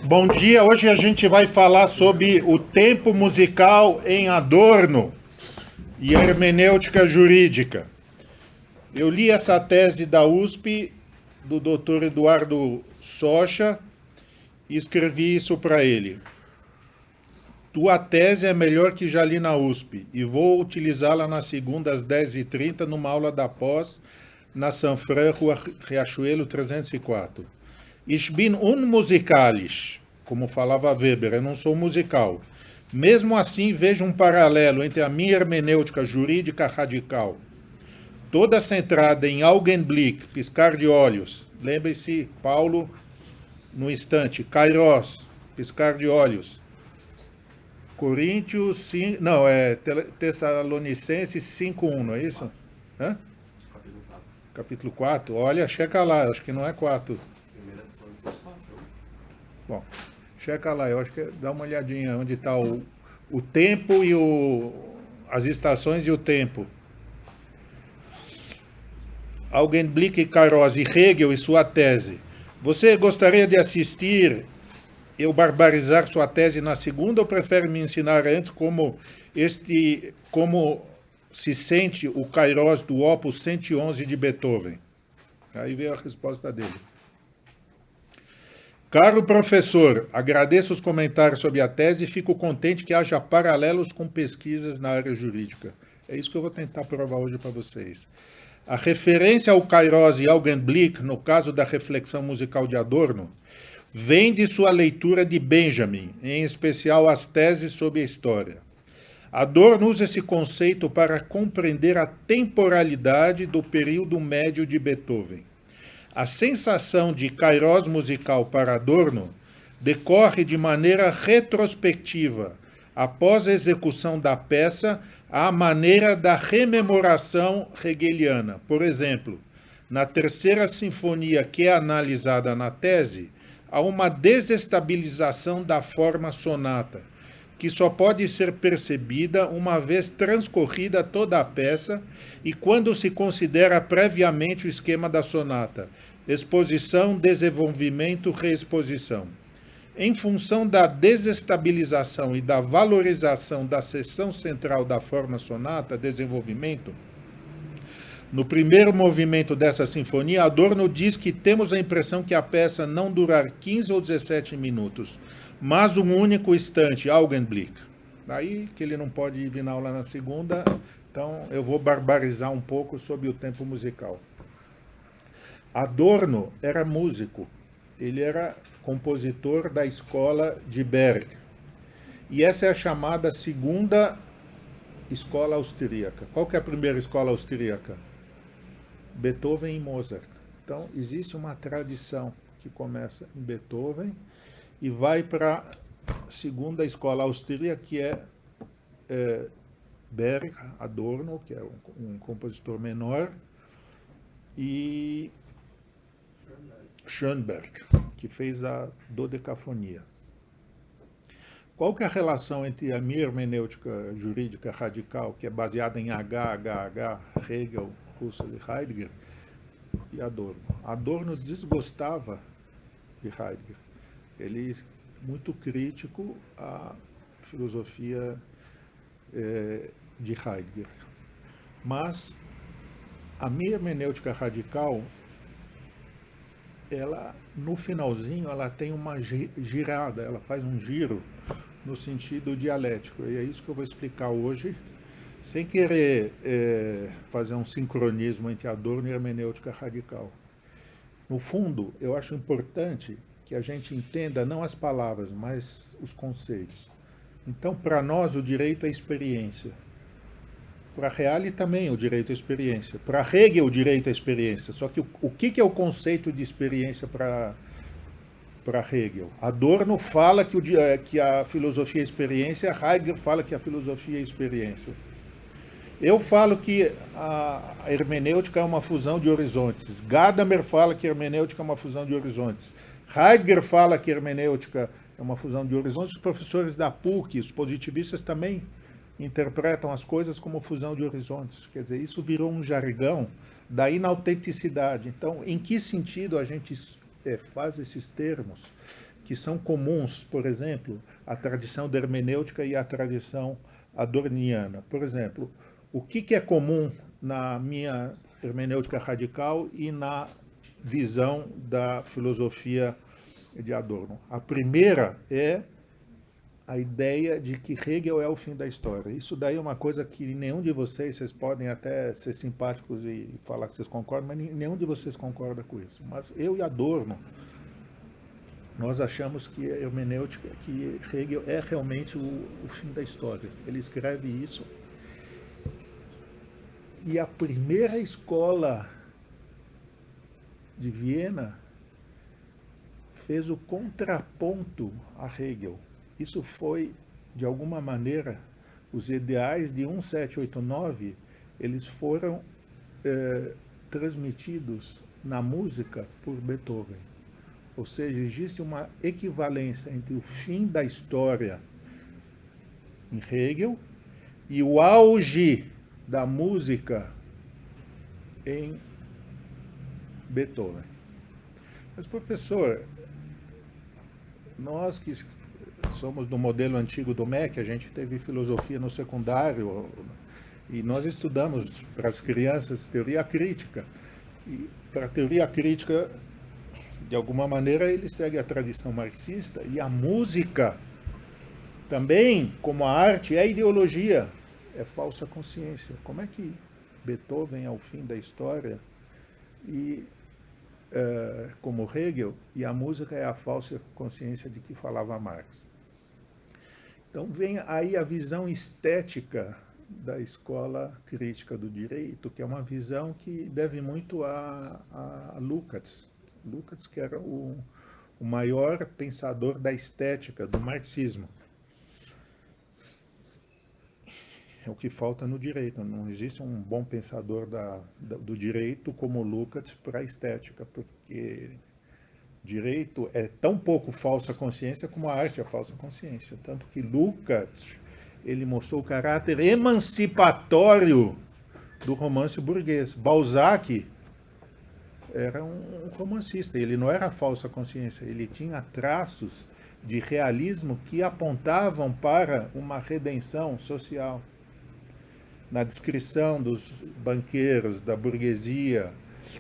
Bom dia. Hoje a gente vai falar sobre o tempo musical em Adorno e hermenêutica jurídica. Eu li essa tese da USP, do Dr. Eduardo Socha, e escrevi isso para ele. Tua tese é melhor que já li na USP, e vou utilizá-la na segunda às 10h30, numa aula da pós, na Sanfran, Rua Riachuelo 304. Ich bin unmusikalisch, como falava Weber, eu não sou musical. Mesmo assim, vejo um paralelo entre a minha hermenêutica jurídica radical, toda centrada em Augenblick, piscar de olhos. Lembre-se, Paulo, no instante. Kairos, piscar de olhos. Coríntios 5, não, Tessalonicenses 5:1, não é isso? Hã? Capítulo 4. Olha, checa lá, acho que não é 4. Primeira edição de 4. Bom, checa lá, eu acho que dá uma olhadinha onde está o tempo e as estações e o tempo. Augenblick, Kairos e Hegel e sua tese. Você gostaria de assistir eu barbarizar sua tese na segunda ou prefere me ensinar antes como se sente o Kairos do Opus 111 de Beethoven? Aí veio a resposta dele. Caro professor, agradeço os comentários sobre a tese e fico contente que haja paralelos com pesquisas na área jurídica. É isso que eu vou tentar provar hoje para vocês. A referência ao Kairos e Augenblick, no caso da reflexão musical de Adorno, vem de sua leitura de Benjamin, em especial as teses sobre a história. Adorno usa esse conceito para compreender a temporalidade do período médio de Beethoven. A sensação de Kairos musical para Adorno decorre de maneira retrospectiva, após a execução da peça, à maneira da rememoração hegeliana. Por exemplo, na terceira sinfonia que é analisada na tese, há uma desestabilização da forma sonata, que só pode ser percebida uma vez transcorrida toda a peça e quando se considera previamente o esquema da sonata: exposição, desenvolvimento, reexposição. Em função da desestabilização e da valorização da seção central da forma sonata, desenvolvimento, no primeiro movimento dessa sinfonia, Adorno diz que temos a impressão que a peça não durar 15 ou 17 minutos, mas um único instante, Augenblick. Daí que ele não pode vir na aula na segunda, então eu vou barbarizar um pouco sobre o tempo musical. Adorno era músico, ele era compositor da escola de Berg. E essa é a chamada segunda escola austríaca. Qual que é a primeira escola austríaca? Beethoven e Mozart. Então, existe uma tradição que começa em Beethoven e vai para a segunda escola austríaca, que é Berg, Adorno, que é um compositor menor, e Schoenberg, que fez a dodecafonia. Qual que é a relação entre a minha hermenêutica jurídica radical, que é baseada em HHH, Hegel, Husserl e Heidegger, e Adorno? Adorno desgostava de Heidegger. Ele muito crítico à filosofia de Heidegger. Mas a minha hermenêutica radical, ela, no finalzinho, ela tem uma girada, ela faz um giro no sentido dialético. E é isso que eu vou explicar hoje, sem querer fazer um sincronismo entre Adorno e hermenêutica radical. No fundo, eu acho importante que a gente entenda não as palavras, mas os conceitos. Então, para nós, o direito é experiência. Para Reale também o direito à experiência. Para Hegel, o direito à experiência. Só que o que é o conceito de experiência para Hegel? Adorno fala que a filosofia é experiência, Heidegger fala que a filosofia é experiência. Eu falo que a hermenêutica é uma fusão de horizontes. Gadamer fala que a hermenêutica é uma fusão de horizontes. Heidegger fala que a hermenêutica é uma fusão de horizontes. Os professores da PUC, os positivistas também interpretam as coisas como fusão de horizontes. Quer dizer, isso virou um jargão da inautenticidade. Então, em que sentido a gente faz esses termos que são comuns, por exemplo, à tradição da hermenêutica e à tradição adorniana? Por exemplo, o que é comum na minha hermenêutica radical e na visão da filosofia de Adorno? A primeira é a ideia de que Hegel é o fim da história. Isso daí é uma coisa que nenhum de vocês podem até ser simpáticos e falar que vocês concordam, mas nenhum de vocês concorda com isso. Mas eu e Adorno, nós achamos que a hermenêutica, que Hegel é realmente o fim da história. Ele escreve isso. E a primeira escola de Viena fez o contraponto a Hegel. Isso foi, de alguma maneira, os ideais de 1789, eles foram transmitidos na música por Beethoven. Ou seja, existe uma equivalência entre o fim da história em Hegel e o auge da música em Beethoven. Mas, professor, nós que somos do modelo antigo do MEC, a gente teve filosofia no secundário e nós estudamos para as crianças teoria crítica. E para a teoria crítica, de alguma maneira, ele segue a tradição marxista e a música também, como a arte, é ideologia, é falsa consciência. Como é que Beethoven é o fim da história e como Hegel, e a música é a falsa consciência de que falava Marx? Então vem aí a visão estética da escola crítica do direito, que é uma visão que deve muito a Lukács. Lukács, que era o maior pensador da estética do marxismo. É o que falta no direito. Não existe um bom pensador do direito como Lukács para a estética, porque direito é tão pouco falsa consciência como a arte é falsa consciência. Tanto que Lukács, ele mostrou o caráter emancipatório do romance burguês. Balzac era um romancista, ele não era falsa consciência, ele tinha traços de realismo que apontavam para uma redenção social. Na descrição dos banqueiros, da burguesia,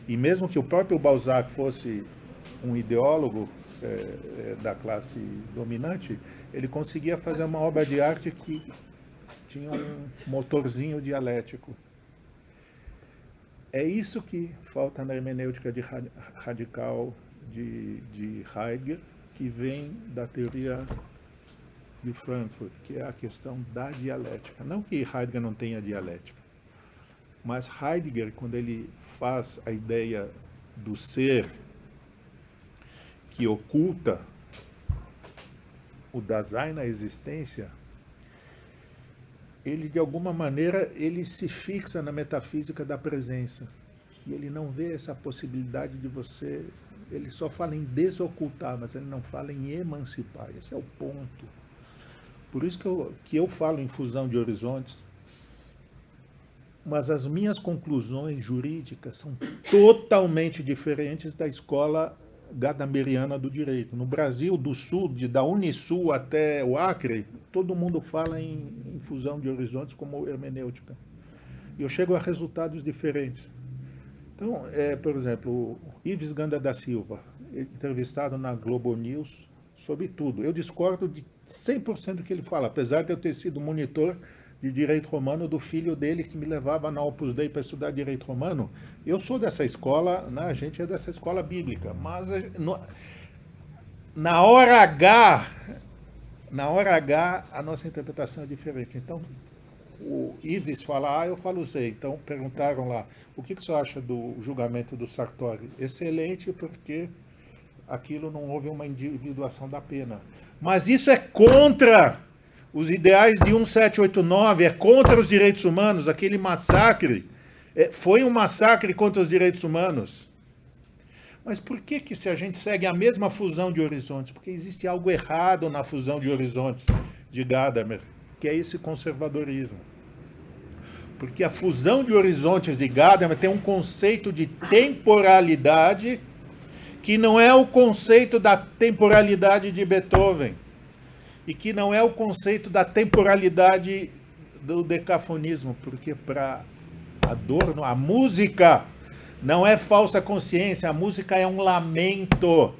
e mesmo que o próprio Balzac fosse um ideólogo da classe dominante, ele conseguia fazer uma obra de arte que tinha um motorzinho dialético. É isso que falta na hermenêutica radical de Heidegger, que vem da teoria de Frankfurt, que é a questão da dialética. Não que Heidegger não tenha dialética, mas Heidegger, quando ele faz a ideia do ser que oculta o Dasein na existência, ele, de alguma maneira, ele se fixa na metafísica da presença. E ele não vê essa possibilidade de você... Ele só fala em desocultar, mas ele não fala em emancipar. Esse é o ponto. Por isso que eu falo em fusão de horizontes, mas as minhas conclusões jurídicas são totalmente diferentes da escola gadameriana do direito. No Brasil, do sul, da Unisul até o Acre, todo mundo fala em fusão de horizontes como hermenêutica. E eu chego a resultados diferentes. Então, por exemplo, o Ives Ganda da Silva, entrevistado na Globo News, sobre tudo. Eu discordo de 100% do que ele fala, apesar de eu ter sido monitor de direito romano do filho dele que me levava na Opus Dei para estudar direito romano. Eu sou dessa escola, né? A gente é dessa escola bíblica, mas na hora H a nossa interpretação é diferente. Então, o Ives fala A, eu falo Z. Então, perguntaram lá, o que você acha do julgamento do Sartori? Excelente, porque aquilo não houve uma individuação da pena. Mas isso é contra os ideais de 1789, é contra os direitos humanos, aquele massacre. Foi um massacre contra os direitos humanos. Mas por que se a gente segue a mesma fusão de horizontes? Porque existe algo errado na fusão de horizontes de Gadamer. que é esse conservadorismo. Porque a fusão de horizontes de Gadamer tem um conceito de temporalidade que não é o conceito da temporalidade de Beethoven e que não é o conceito da temporalidade do decafonismo, porque para Adorno a música não é falsa consciência, a música é um lamento,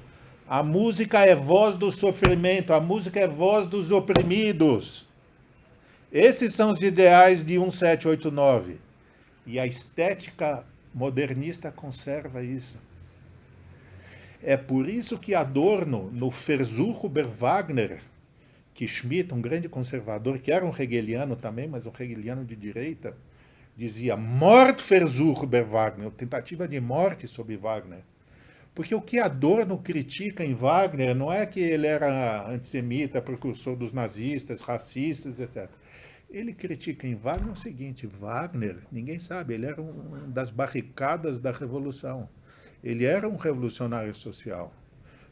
a música é voz do sofrimento, a música é voz dos oprimidos. Esses são os ideais de 1789. E a estética modernista conserva isso. É por isso que Adorno, no Versuch über Wagner, que Schmitt, um grande conservador, que era um hegeliano também, mas um hegeliano de direita, dizia Mordversuch über Wagner, tentativa de morte sobre Wagner. Porque o que Adorno critica em Wagner não é que ele era antissemita, precursor dos nazistas, racistas, etc. Ele critica em Wagner o seguinte: Wagner, ninguém sabe, ele era um das barricadas da Revolução. Ele era um revolucionário social.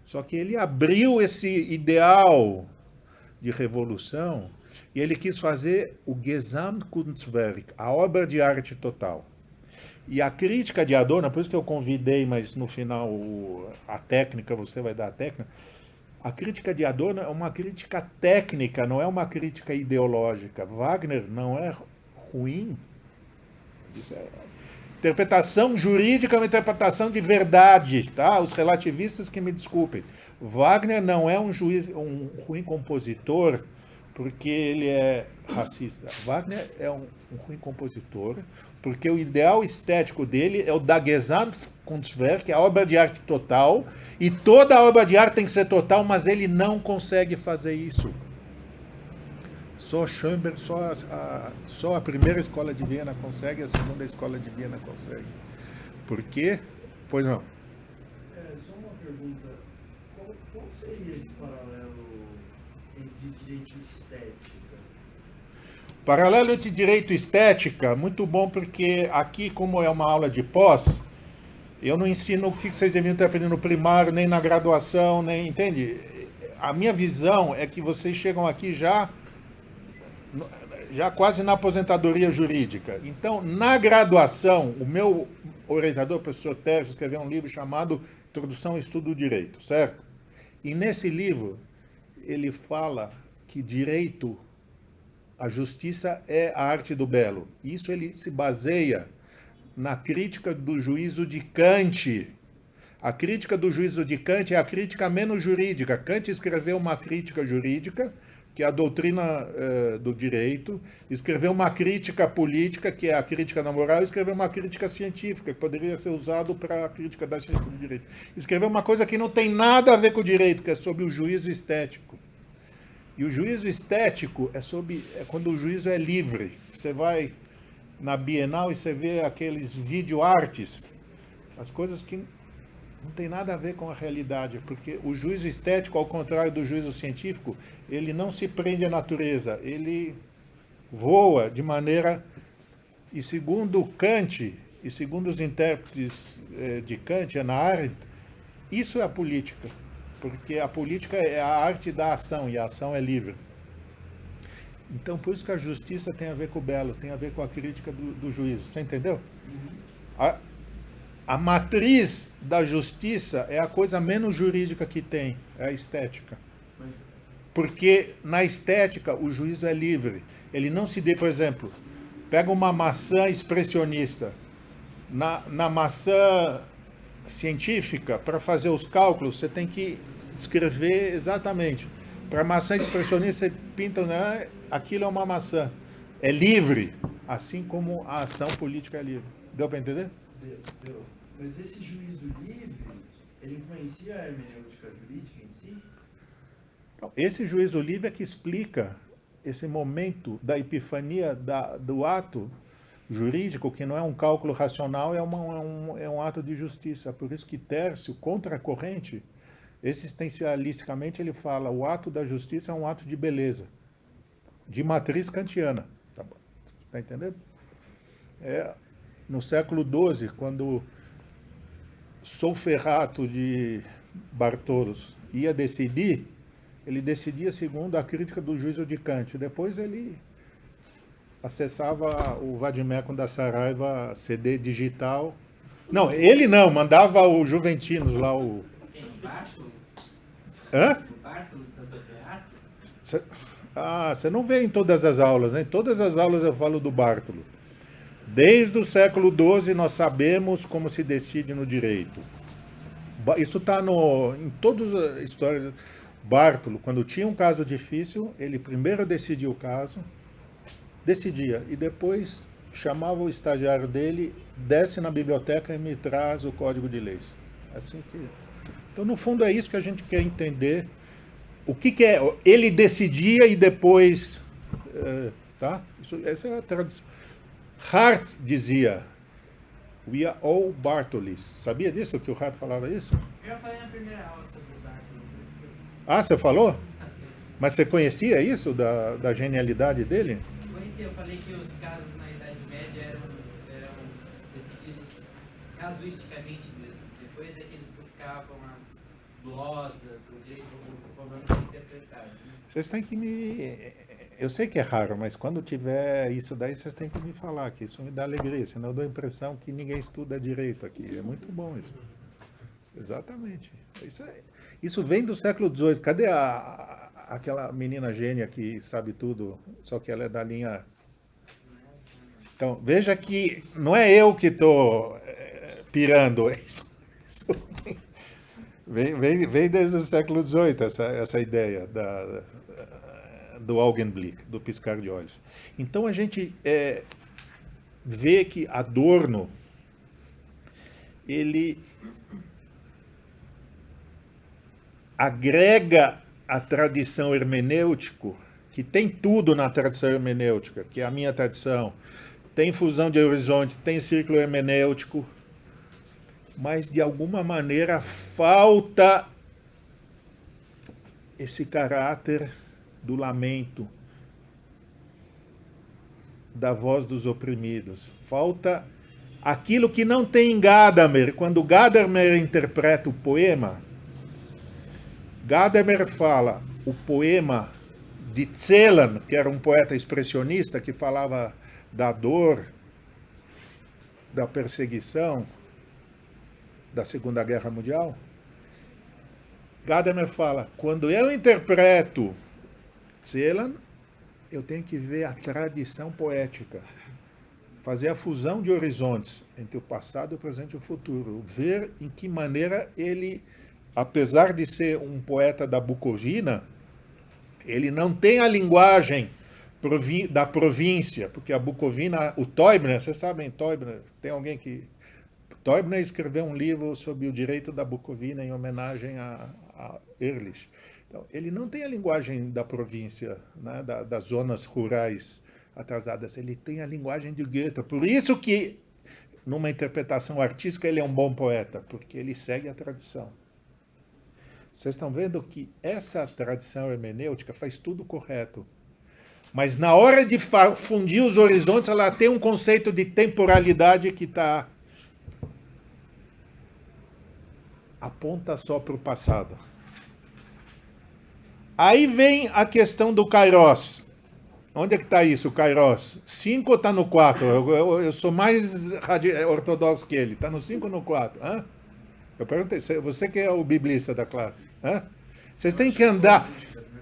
Só que ele abriu esse ideal de revolução e ele quis fazer o Gesamtkunstwerk, a obra de arte total. E a crítica de Adorno, por isso que eu convidei, mas no final a técnica, você vai dar a técnica. A crítica de Adorno é uma crítica técnica, não é uma crítica ideológica. Wagner não é ruim. Isso é... Interpretação jurídica é uma interpretação de verdade, tá? Os relativistas que me desculpem. Wagner não é um ruim compositor porque ele é racista. Wagner é um ruim compositor porque o ideal estético dele é o da Gesamtkunstwerk, que é a obra de arte total, e toda obra de arte tem que ser total, mas ele não consegue fazer isso. Só Schoenberg, só a primeira escola de Viena consegue, a segunda escola de Viena consegue. Por quê? Pois não. Só uma pergunta. Qual seria esse paralelo entre direito e estética? Paralelo entre direito e estética, muito bom, porque aqui, como é uma aula de pós, eu não ensino o que vocês deviam ter aprendido no primário, nem na graduação, nem, entende? A minha visão é que vocês chegam aqui já quase na aposentadoria jurídica. Então, na graduação, o meu orientador, o professor Tércio, escreveu um livro chamado Introdução ao Estudo do Direito, certo? E nesse livro, ele fala que direito, a justiça é a arte do belo. Isso ele se baseia na crítica do juízo de Kant. A crítica do juízo de Kant é a crítica menos jurídica. Kant escreveu uma crítica jurídica, que é a doutrina do direito, escreveu uma crítica política, que é a crítica da moral, e escreveu uma crítica científica, que poderia ser usado para a crítica da ciência do direito. Escreveu uma coisa que não tem nada a ver com o direito, que é sobre o juízo estético. E o juízo estético é quando o juízo é livre. Você vai na Bienal e você vê aqueles videoartes, as coisas que não tem nada a ver com a realidade, porque o juízo estético, ao contrário do juízo científico, ele não se prende à natureza, ele voa de maneira... E segundo Kant, e segundo os intérpretes de Kant, Hannah Arendt, isso é a política, porque a política é a arte da ação, e a ação é livre. Então, por isso que a justiça tem a ver com o belo, tem a ver com a crítica do juízo, você entendeu? A matriz da justiça é a coisa menos jurídica que tem, é a estética. Porque na estética o juízo é livre. Ele não se dê, por exemplo, pega uma maçã expressionista. Na maçã científica, para fazer os cálculos, você tem que descrever exatamente. Para a maçã expressionista, você pinta, né? Aquilo é uma maçã. É livre, assim como a ação política é livre. Deu para entender? Deu. Mas esse juízo livre, ele influencia a hermenêutica jurídica em si? Esse juízo livre é que explica esse momento da epifania do ato jurídico, que não é um cálculo racional, é um ato de justiça. Por isso que Tércio, contra a corrente, existencialisticamente ele fala, o ato da justiça é um ato de beleza, de matriz kantiana. Tá entendendo? No século XII, quando Solferrato de Bartolos ia decidir, ele decidia segundo a crítica do juízo de Kant. Depois ele acessava o Vadimécum da Saraiva CD digital. Não, ele não, mandava o Juventinos lá, o... Quem? O Bartolus? Hã? O Bartolus Asoperato? Você não vê em todas as aulas, né? Em todas as aulas eu falo do Bartolo. Desde o século XII nós sabemos como se decide no direito. Isso está em todas as histórias. Bartolo, quando tinha um caso difícil, ele primeiro decidia o caso, decidia, e depois chamava o estagiário dele, desce na biblioteca e me traz o Código de Leis. Assim que... Então, no fundo, é isso que a gente quer entender. O que é? Ele decidia e depois... tá? Essa é a tradução. Hart dizia, we are all Bartolis. Sabia disso, que o Hart falava isso? Eu falei na primeira aula sobre o Bartolus. Ah, você falou? Mas você conhecia isso, da genialidade dele? Conheci, eu falei que os casos na Idade Média eram decididos casuisticamente mesmo. Depois é que eles buscavam as glosas, o direito romano de interpretar. Vocês têm que me... Eu sei que é raro, mas quando tiver isso daí, vocês têm que me falar, que isso me dá alegria, senão eu dou a impressão que ninguém estuda direito aqui. É muito bom isso. Exatamente. Isso vem do século XVIII. Cadê aquela menina gênia que sabe tudo, só que ela é da linha... Então, veja que não é eu que estou pirando. Isso vem desde o século XVIII, essa ideia do Augenblick, do piscar de olhos. Então a gente vê que Adorno, ele agrega a tradição hermenêutica, que tem tudo na tradição hermenêutica, que é a minha tradição, tem fusão de horizontes, tem círculo hermenêutico, mas de alguma maneira falta esse caráter do lamento, da voz dos oprimidos. Falta aquilo que não tem em Gadamer. Quando Gadamer interpreta o poema, Gadamer fala o poema de Celan, que era um poeta expressionista que falava da dor, da perseguição, da Segunda Guerra Mundial. Gadamer fala, quando eu interpreto Celan, eu tenho que ver a tradição poética, fazer a fusão de horizontes entre o passado, o presente e o futuro, ver em que maneira ele, apesar de ser um poeta da Bucovina, ele não tem a linguagem da província, porque a Bucovina, o Teubner, vocês sabem, Teubner, tem alguém que... Teubner escreveu um livro sobre o direito da Bucovina em homenagem a Ehrlich. Então, ele não tem a linguagem da província, né, das zonas rurais atrasadas, ele tem a linguagem de Goethe. Por isso que, numa interpretação artística, ele é um bom poeta, porque ele segue a tradição. Vocês estão vendo que essa tradição hermenêutica faz tudo correto. Mas na hora de fundir os horizontes, ela tem um conceito de temporalidade que aponta só para o passado. Aí vem a questão do Kairos. Onde é que está isso, o Kairos? 5 ou está no 4? Eu sou mais ortodoxo que ele. Está no 5 ou no 4? Hã? Eu perguntei, você que é o biblista da classe. Hã? Vocês têm que andar...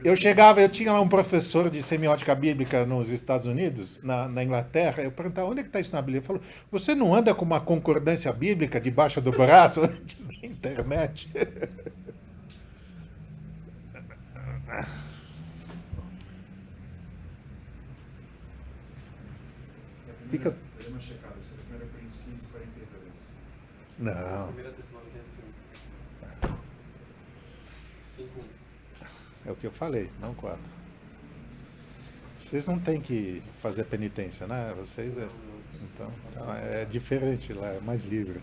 Eu tinha lá um professor de semiótica bíblica nos Estados Unidos, na Inglaterra, eu perguntava, onde é que está isso na Bíblia? Ele falou, você não anda com uma concordância bíblica debaixo do braço antes da internet? Fica... Dei uma checada, você é 1 Coríntios 15, 42. Não. 1 Tessalonicenses 5. É o que eu falei, não 4. Vocês não têm que fazer penitência, né? Vocês então é diferente lá, é mais livre.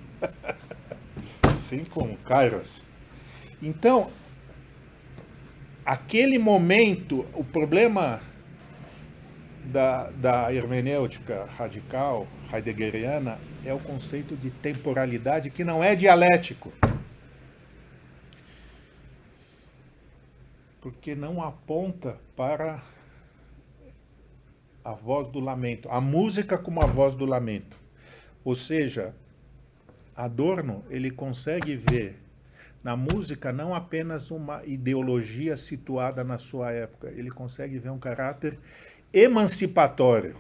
5, Kairos. Então, aquele momento, o problema da hermenêutica radical, heideggeriana, é o conceito de temporalidade, que não é dialético. porque não aponta para a voz do lamento, a música como a voz do lamento. Ou seja, Adorno, ele consegue ver na música não apenas uma ideologia situada na sua época, ele consegue ver um caráter emancipatório.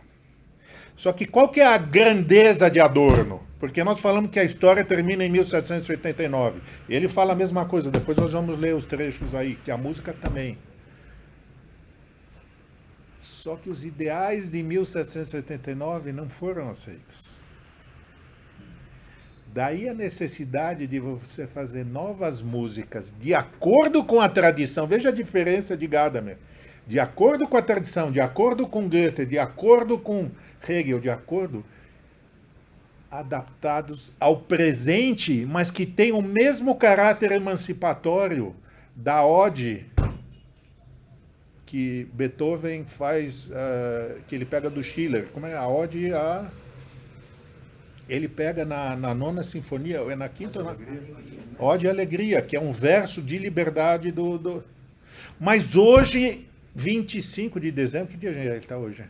Só que qual que é a grandeza de Adorno? Porque nós falamos que a história termina em 1789. Ele fala a mesma coisa, depois nós vamos ler os trechos aí, que a música também. Só que os ideais de 1789 não foram aceitos. Daí a necessidade de você fazer novas músicas de acordo com a tradição. Veja a diferença de Gadamer. De acordo com a tradição, de acordo com Goethe, de acordo com Hegel, de acordo, adaptados ao presente, mas que tem o mesmo caráter emancipatório da ode que Beethoven faz, que ele pega do Schiller. Como é a ode a... Ele pega na nona sinfonia, é na quinta... Ode e Alegria, que é um verso de liberdade do... Mas hoje, 25 de dezembro, que dia ele está hoje?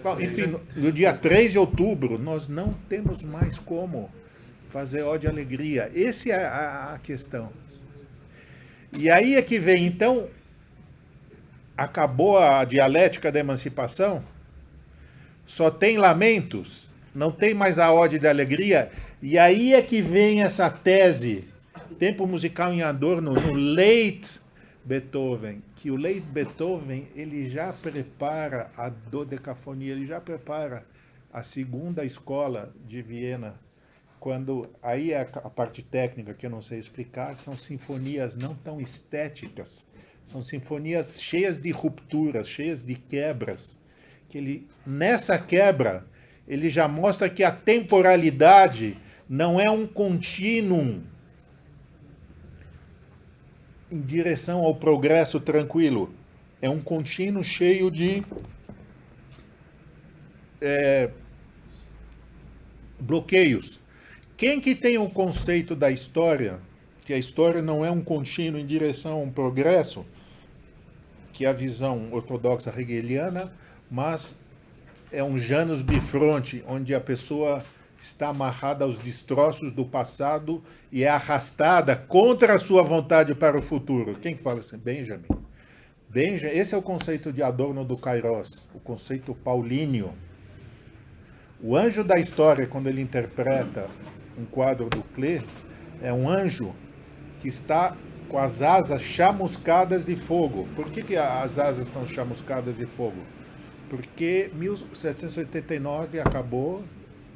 Bom, enfim, no dia 3 de outubro, nós não temos mais como fazer Ode e Alegria. Essa é a questão. E aí é que vem, então, acabou a dialética da emancipação, só tem lamentos, não tem mais a ode da alegria, e aí é que vem essa tese, tempo musical em Adorno, no late Beethoven, que o late Beethoven, ele já prepara a dodecafonia, ele já prepara a segunda escola de Viena, quando, aí a parte técnica que eu não sei explicar, são sinfonias não tão estéticas, são sinfonias cheias de rupturas, cheias de quebras, que ele, nessa quebra, ele já mostra que a temporalidade não é um contínuo em direção ao progresso tranquilo, é um contínuo cheio de bloqueios. Quem que tem o conceito da história, que a história não é um contínuo em direção a um progresso, que é a visão ortodoxa hegeliana, mas é um Janus bifronte, onde a pessoa está amarrada aos destroços do passado e é arrastada contra a sua vontade para o futuro. Quem fala assim? Benjamin. Esse é o conceito de Adorno do Kairos, o conceito paulíneo. O anjo da história, quando ele interpreta um quadro do Klee, é um anjo que está com as asas chamuscadas de fogo. Por que as asas estão chamuscadas de fogo? Porque 1789 acabou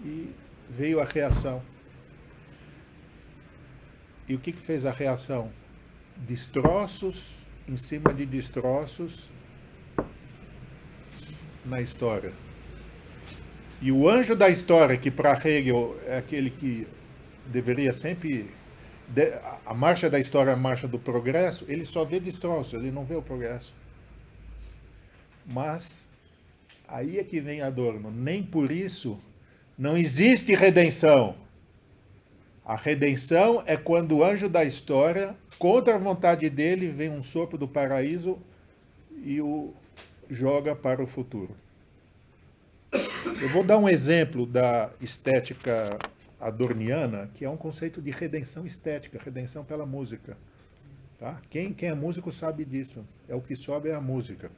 e veio a reação. E o que fez a reação? Destroços em cima de destroços na história. E o anjo da história, que para Hegel é aquele que deveria sempre... A marcha da história é a marcha do progresso, ele só vê destroços, ele não vê o progresso. Mas aí é que vem Adorno. Nem por isso não existe redenção. A redenção é quando o anjo da história, contra a vontade dele, vem um sopro do paraíso e o joga para o futuro. Eu vou dar um exemplo da estética adorniana, que é um conceito de redenção estética, redenção pela música. Tá? Quem é músico sabe disso. É o que sobe é a música.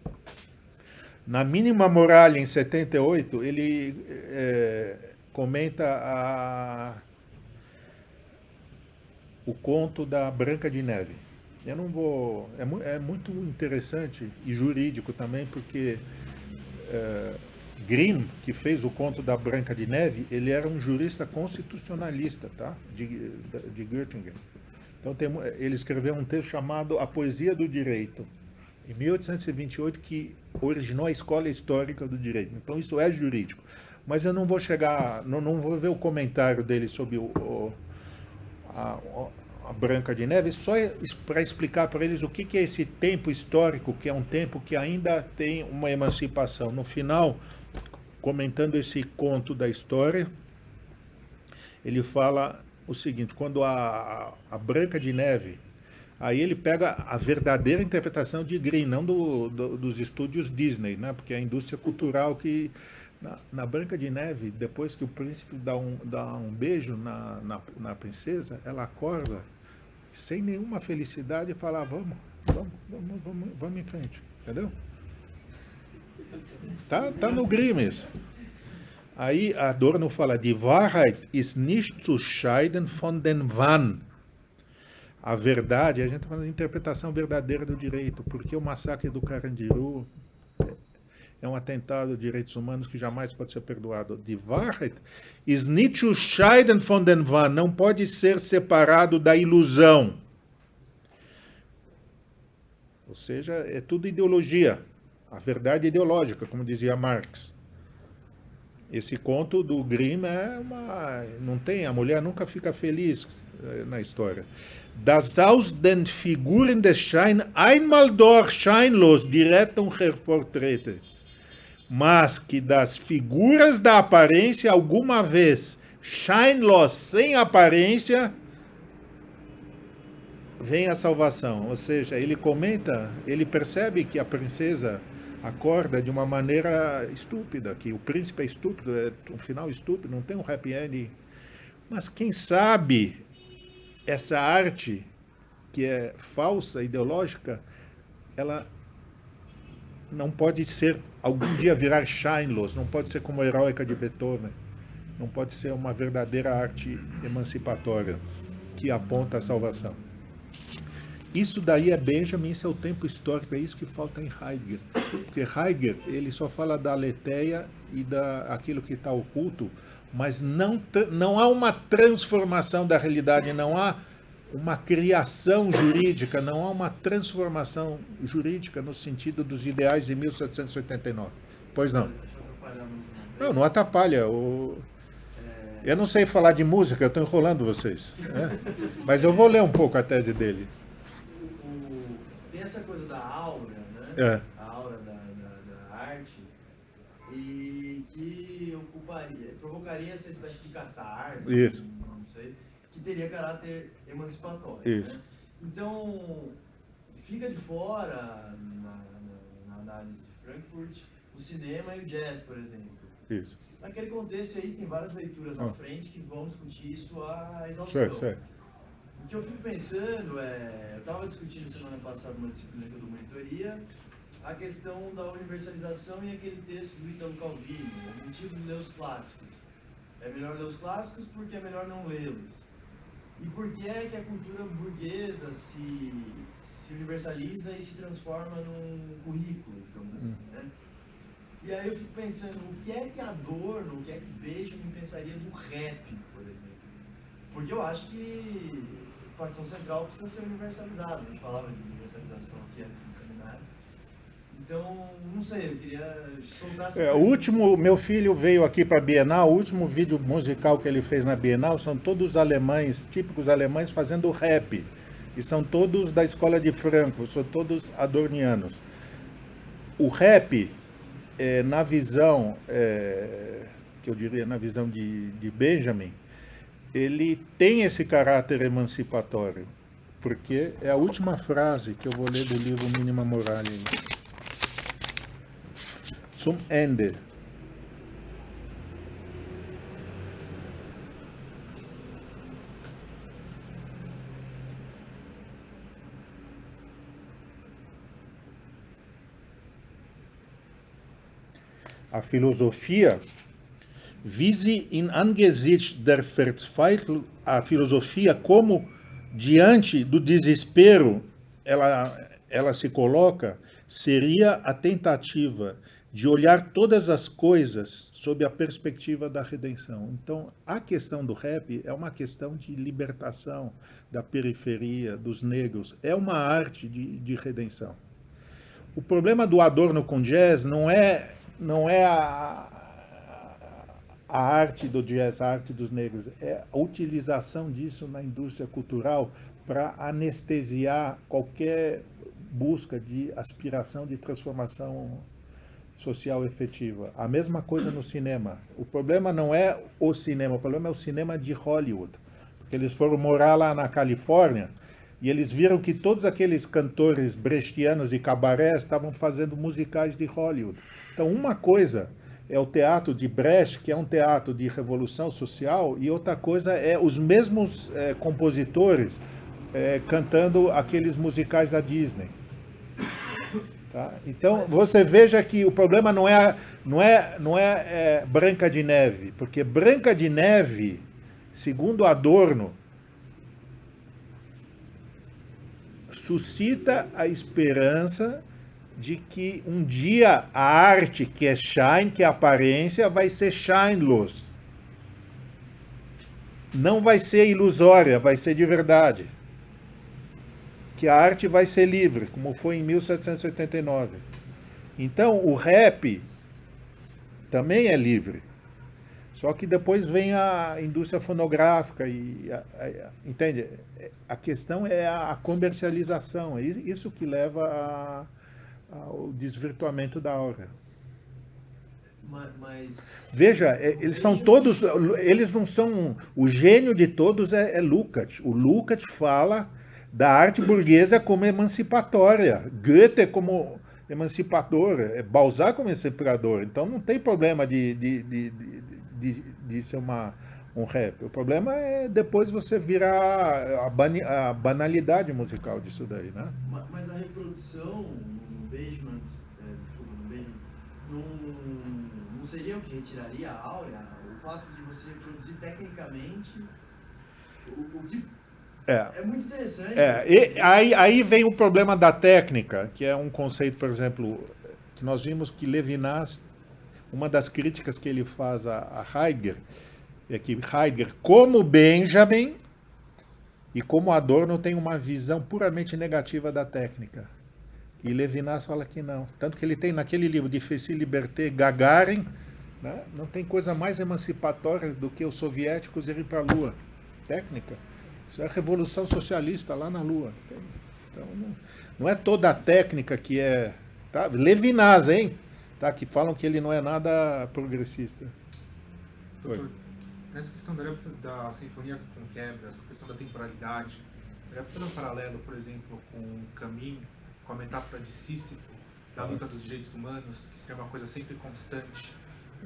Na Mínima Moralia, em 78, ele comenta o conto da Branca de Neve. Eu não vou... É muito interessante e jurídico também, porque Grimm, que fez o conto da Branca de Neve, ele era um jurista constitucionalista, tá? de Göttingen. Então ele escreveu um texto chamado A Poesia do Direito, em 1828, que originou a escola histórica do direito. Então isso é jurídico. Mas eu não vou não vou ver o comentário dele sobre a Branca de Neve, só para explicar para eles o que é esse tempo histórico, que é um tempo que ainda tem uma emancipação. No final, comentando esse conto da história, ele fala o seguinte: quando a Branca de Neve, Aí ele pega a verdadeira interpretação de Grimm, não dos estúdios Disney, né? Porque é a indústria cultural que... Na Branca de Neve, depois que o príncipe dá um beijo na princesa, ela acorda sem nenhuma felicidade e fala, vamos em frente, entendeu? Tá no Grimm isso. Aí Adorno fala, die Wahrheit ist nicht zu scheiden von den Wahn. A verdade, a gente está falando de interpretação verdadeira do direito, porque o massacre do Carandiru é um atentado a direitos humanos que jamais pode ser perdoado. Die Wahrheit ist nicht zu scheiden von den Wahn, não pode ser separado da ilusão. Ou seja, é tudo ideologia. A verdade ideológica, como dizia Marx. Esse conto do Grimm não tem, a mulher nunca fica feliz na história. Das aus den Figuren des Schein einmal durch scheinlos die Rettung hervortrete. Mas que das figuras da aparência alguma vez scheinlos, sem aparência, vem a salvação. Ou seja, ele comenta, ele percebe que a princesa acorda de uma maneira estúpida, que o príncipe é estúpido, é um final estúpido, não tem um happy ending. Mas quem sabe essa arte, que é falsa, ideológica, ela não pode ser, algum dia virar scheinlos, não pode ser como a Heroica de Beethoven, não pode ser uma verdadeira arte emancipatória que aponta a salvação. Isso daí é Benjamin, isso é o tempo histórico, é isso que falta em Heidegger. Porque Heidegger, ele só fala da aletheia e aquilo que está oculto, mas não há uma transformação da realidade, não há uma criação jurídica, não há uma transformação jurídica no sentido dos ideais de 1789. Pois não? Não atrapalha. Eu não sei falar de música, eu estou enrolando vocês. Né? Mas eu vou ler um pouco a tese dele. Tem essa coisa da aura, né? É. A aura da arte, e que provocaria essa espécie de catarse, Isso. não sei, que teria caráter emancipatório. Isso. Né? Então, fica de fora, na análise de Frankfurt, o cinema e o jazz, por exemplo. Isso. Naquele contexto aí, tem várias leituras à frente que vão discutir isso à exaustão. Certo. O que eu fico pensando eu estava discutindo semana passada numa disciplina que eu dou monitoria, a questão da universalização e aquele texto do Italo Calvino, o motivo de ler os clássicos. É melhor ler os clássicos porque é melhor não lê-los. E por que é que a cultura burguesa se universaliza e se transforma num currículo, digamos assim, né? E aí eu fico pensando, o que é que Adorno, o que é que Benjamin pensaria do rap, por exemplo? Porque eu acho que facção central precisa ser universalizada. A gente falava de universalização aqui antes do seminário. Então, não sei, eu queria soltar essa... Meu filho veio aqui para a Bienal, o último vídeo musical que ele fez na Bienal são todos alemães, típicos alemães, fazendo rap. E são todos da escola de Frankfurt, são todos adornianos. O rap, na visão, que eu diria, na visão de Benjamin, ele tem esse caráter emancipatório, porque é a última frase que eu vou ler do livro Mínima Moral. Zum Ende. A filosofia, wie sie in angesichts der Verzweiflung, a filosofia como diante do desespero ela se coloca, seria a tentativa de olhar todas as coisas sob a perspectiva da redenção. Então, a questão do rap é uma questão de libertação da periferia, dos negros. É uma arte de redenção. O problema do Adorno com jazz não é a arte do jazz, a arte dos negros, é a utilização disso na indústria cultural para anestesiar qualquer busca de aspiração de transformação social efetiva. A mesma coisa no cinema. O problema não é o cinema, o problema é o cinema de Hollywood. Porque eles foram morar lá na Califórnia E eles viram que todos aqueles cantores brechtianos e cabarés estavam fazendo musicais de Hollywood. Então, uma coisa é o teatro de Brecht, que é um teatro de revolução social, e outra coisa é os mesmos compositores cantando aqueles musicais da Disney. Tá? Então, você veja que o problema não é Branca de Neve, porque Branca de Neve, segundo Adorno, suscita a esperança de que um dia a arte que é shine, que é aparência, vai ser shineless. Não vai ser ilusória, vai ser de verdade. Que a arte vai ser livre, como foi em 1789. Então, o rap também é livre. Só que depois vem a indústria fonográfica e entende? A questão é a comercialização, é isso que leva ao desvirtuamento da obra. Mas Veja, eles são todos, eles não são, o gênio de todos é Lukács. O Lukács fala da arte burguesa como emancipatória, Goethe como emancipador, Balzac como emancipador. Então não tem problema de ser um rap. O problema é depois você virar a banalidade musical disso daí, né? Mas a reprodução no Benjamin, desculpa, no Benjamin, não seria o que retiraria a áurea? O fato de você reproduzir tecnicamente o que é muito interessante. Aí vem o problema da técnica, que é um conceito, por exemplo, que nós vimos que Levinas, uma das críticas que ele faz a Heidegger, é que Heidegger, como Benjamin e como Adorno, tem uma visão puramente negativa da técnica. E Levinas fala que não. Tanto que ele tem naquele livro de Feci Liberté, Gagarin, né? Não tem coisa mais emancipatória do que os soviéticos irem para a Lua. Técnica. Isso é a revolução socialista lá na Lua. Então, não é toda a técnica que é... Tá? Levinas, hein? Tá? Que falam que ele não é nada progressista. Doutor, nessa questão da sinfonia com quebras, com a questão da temporalidade, daria para fazer um paralelo, por exemplo, com Camus, com a metáfora de Sísifo, da luta dos direitos humanos, que seria uma coisa sempre constante,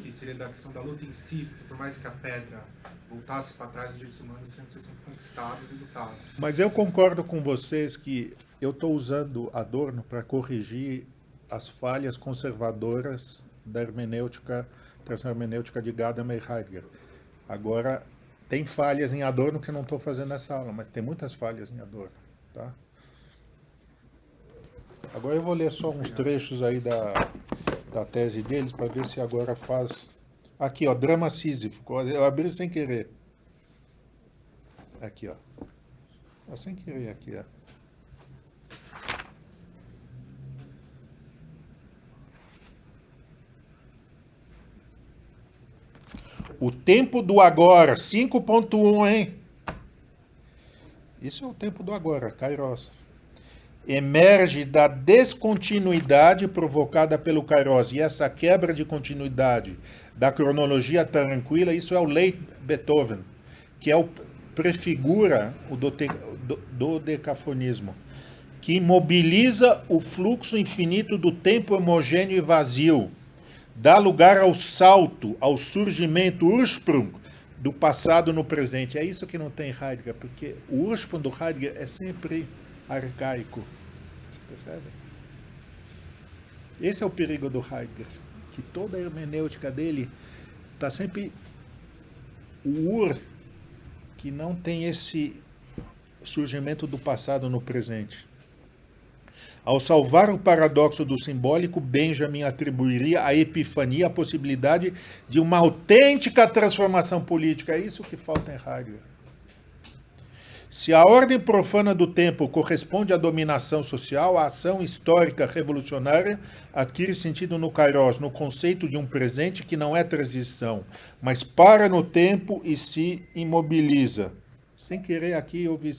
que seria da questão da luta em si, por mais que a pedra voltasse para trás, os direitos humanos teriam que ser sempre conquistados e lutados. Mas eu concordo com vocês que eu estou usando Adorno para corrigir as falhas conservadoras da hermenêutica, tradição hermenêutica de Gadamer e Heidegger. Agora, tem falhas em Adorno que eu não estou fazendo nessa aula, mas tem muitas falhas em Adorno. Tá? Agora eu vou ler só uns trechos aí da tese deles, para ver se agora faz... Aqui, ó, Drama Sísifo. Eu abri sem querer. Aqui, ó. Sem querer aqui, ó. O tempo do agora, 5.1, hein? Isso é o tempo do agora, Kairos. Emerge da descontinuidade provocada pelo Kairos. E essa quebra de continuidade da cronologia tranquila, isso é o Leit Beethoven, que prefigura o dodecafonismo, que imobiliza o fluxo infinito do tempo homogêneo e vazio, dá lugar ao salto, ao surgimento, Ursprung, do passado no presente. É isso que não tem Heidegger, porque o Ursprung do Heidegger é sempre arcaico. Você percebe? Esse é o perigo do Heidegger, que toda a hermenêutica dele está sempre o Ur, que não tem esse surgimento do passado no presente. Ao salvar o paradoxo do simbólico, Benjamin atribuiria à epifania a possibilidade de uma autêntica transformação política. É isso que falta em Heidegger. Se a ordem profana do tempo corresponde à dominação social, a ação histórica revolucionária adquire sentido no Kairos, no conceito de um presente que não é transição, mas para no tempo e se imobiliza. Sem querer aqui eu vi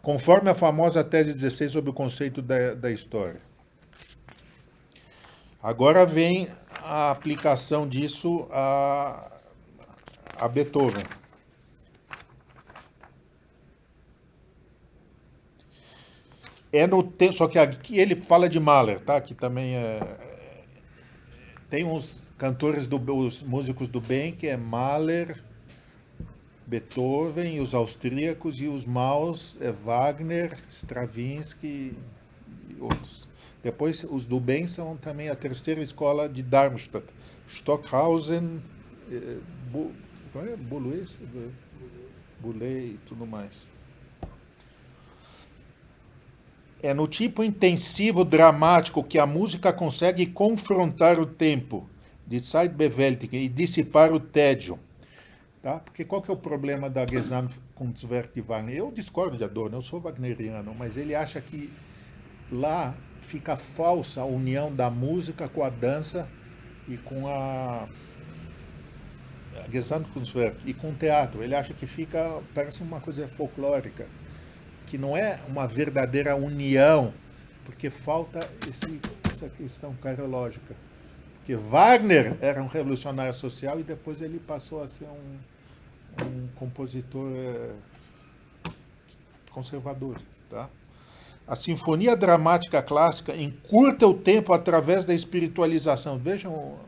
conforme a famosa tese 16 sobre o conceito da história. Agora vem a aplicação disso a Beethoven. É no tempo, só que aqui ele fala de Mahler, tá? Que também tem uns cantores, os músicos do bem, que é Mahler, Beethoven, os austríacos, e os maus é Wagner, Stravinsky e outros. Depois, os do bem são também a terceira escola de Darmstadt. Stockhausen, Boulez, Boulez e tudo mais. É no tipo intensivo dramático que a música consegue confrontar o tempo, de Zeitbewältigung, e dissipar o tédio. Tá? Porque qual que é o problema da Gesamtkunstwerk de Wagner? Eu discordo de Adorno, eu sou wagneriano, mas ele acha que lá fica falsa a união da música com a dança e com a Gesamtkunstwerk e com o teatro. Ele acha que parece uma coisa folclórica, que não é uma verdadeira união, porque falta essa questão carológica. Porque Wagner era um revolucionário social e depois ele passou a ser um compositor conservador. Tá? A sinfonia dramática clássica encurta o tempo através da espiritualização. Vejam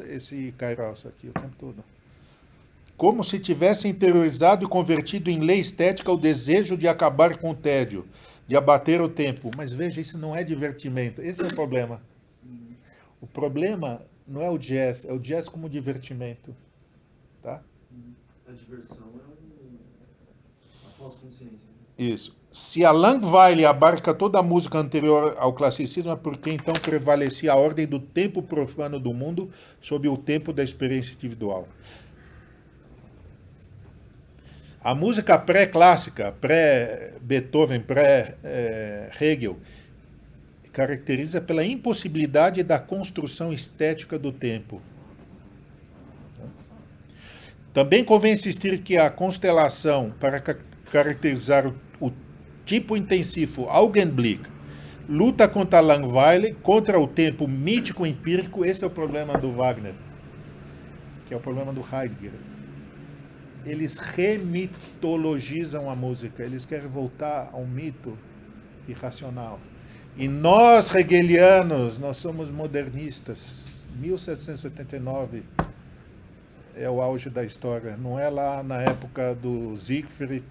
esse Kairos aqui o tempo todo. Como se tivesse interiorizado e convertido em lei estética o desejo de acabar com o tédio, de abater o tempo. Mas veja, isso não é divertimento. Esse é o problema. O problema não é o jazz como divertimento. Tá? A diversão é a falsa consciência. Isso. Se a Langweile abarca toda a música anterior ao classicismo, é porque então prevalecia a ordem do tempo profano do mundo sobre o tempo da experiência individual. A música pré-clássica, pré-Beethoven, pré-Hegel, caracteriza pela impossibilidade da construção estética do tempo. Também convém insistir que a constelação, para caracterizar o tipo intensivo Augenblick, luta contra a Langweile, contra o tempo mítico empírico. Esse é o problema do Wagner, que é o problema do Heidegger. Eles remitologizam a música, eles querem voltar a um mito irracional. E nós, hegelianos, nós somos modernistas. 1789 é o auge da história, não é lá na época do Siegfried,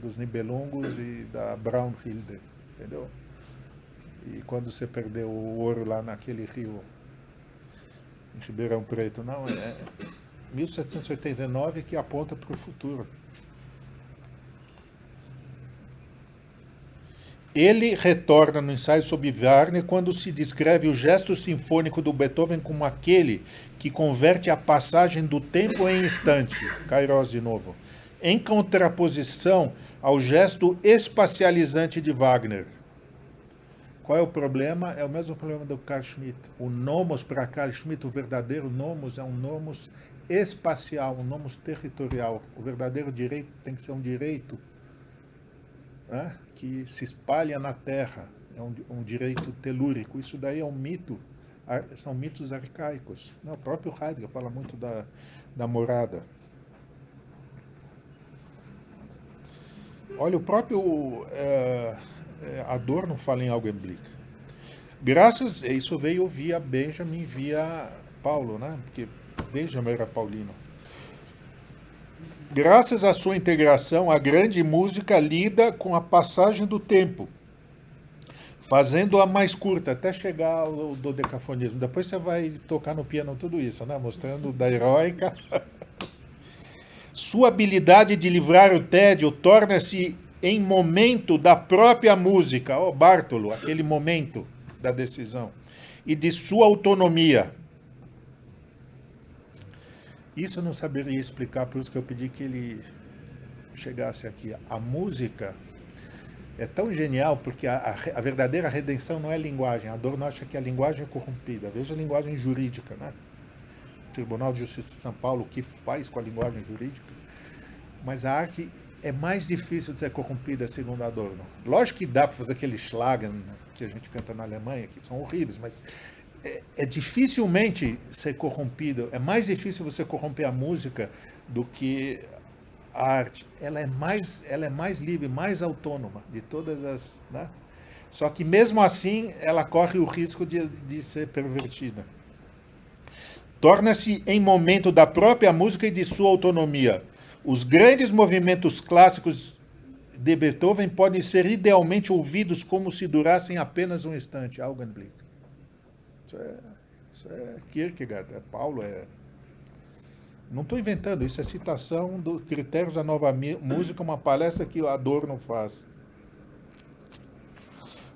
dos Nibelungos e da Braunhilde, entendeu? E quando você perdeu o ouro lá naquele rio, em Ribeirão Preto, não, é 1789 que aponta para o futuro. Ele retorna no ensaio sobre Wagner quando se descreve o gesto sinfônico do Beethoven como aquele que converte a passagem do tempo em instante, Kairos de novo, em contraposição ao gesto espacializante de Wagner. Qual é o problema? É o mesmo problema do Carl Schmitt. O nomos para Carl Schmitt, o verdadeiro nomos, é um nomos espacial, um nomos territorial. O verdadeiro direito tem que ser um direito, né, que se espalha na terra, é um direito telúrico. Isso daí é um mito, são mitos arcaicos. O próprio Heidegger fala muito da morada. Olha, o próprio Adorno fala em Augenblick. Graças, isso veio via Benjamin, via Paulo, né? Porque Benjamin era paulino. Graças à sua integração, a grande música lida com a passagem do tempo, fazendo-a mais curta, até chegar ao dodecafonismo. Depois você vai tocar no piano tudo isso, né? Mostrando da heróica. Sua habilidade de livrar o tédio torna-se em momento da própria música, Bartolo, aquele momento da decisão, e de sua autonomia. Isso eu não saberia explicar, por isso que eu pedi que ele chegasse aqui. A música é tão genial, porque a verdadeira redenção não é linguagem. Adorno acha que a linguagem é corrompida. Veja a linguagem jurídica, né? O Tribunal de Justiça de São Paulo, o que faz com a linguagem jurídica. Mas a arte é mais difícil de ser corrompida, segundo Adorno. Lógico que dá para fazer aquele Schlagen que a gente canta na Alemanha, que são horríveis, mas é dificilmente ser corrompido. É mais difícil você corromper a música do que a arte, ela é mais livre, mais autônoma de todas as, né? Só que mesmo assim, ela corre o risco de ser pervertida. Torna-se em momento da própria música e de sua autonomia. Os grandes movimentos clássicos de Beethoven podem ser idealmente ouvidos como se durassem apenas um instante. Augenblick. Isso é Kierkegaard, é Paulo, é... Não estou inventando, isso é citação dos Critérios da Nova Música, uma palestra que Adorno faz.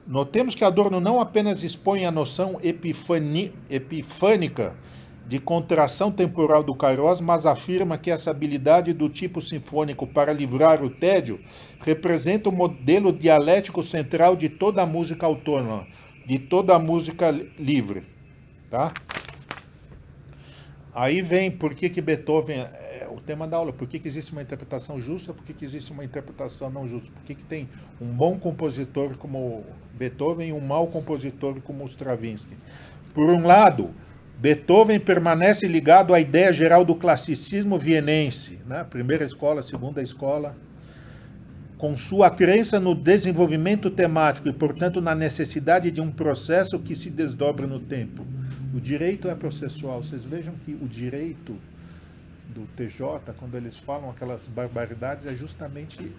Notemos que Adorno não apenas expõe a noção epifânica de contração temporal do Kairos, mas afirma que essa habilidade do tipo sinfônico para livrar o tédio representa o modelo dialético central de toda a música autônoma, de toda a música livre. Tá? Aí vem por que Beethoven, o tema da aula, por que existe uma interpretação justa, por que existe uma interpretação não justa, por que tem um bom compositor como Beethoven e um mau compositor como Stravinsky. Por um lado, Beethoven permanece ligado à ideia geral do classicismo vienense, né? Primeira escola, segunda escola, com sua crença no desenvolvimento temático e, portanto, na necessidade de um processo que se desdobra no tempo. O direito é processual. Vocês vejam que o direito do TJ, quando eles falam aquelas barbaridades, é justamente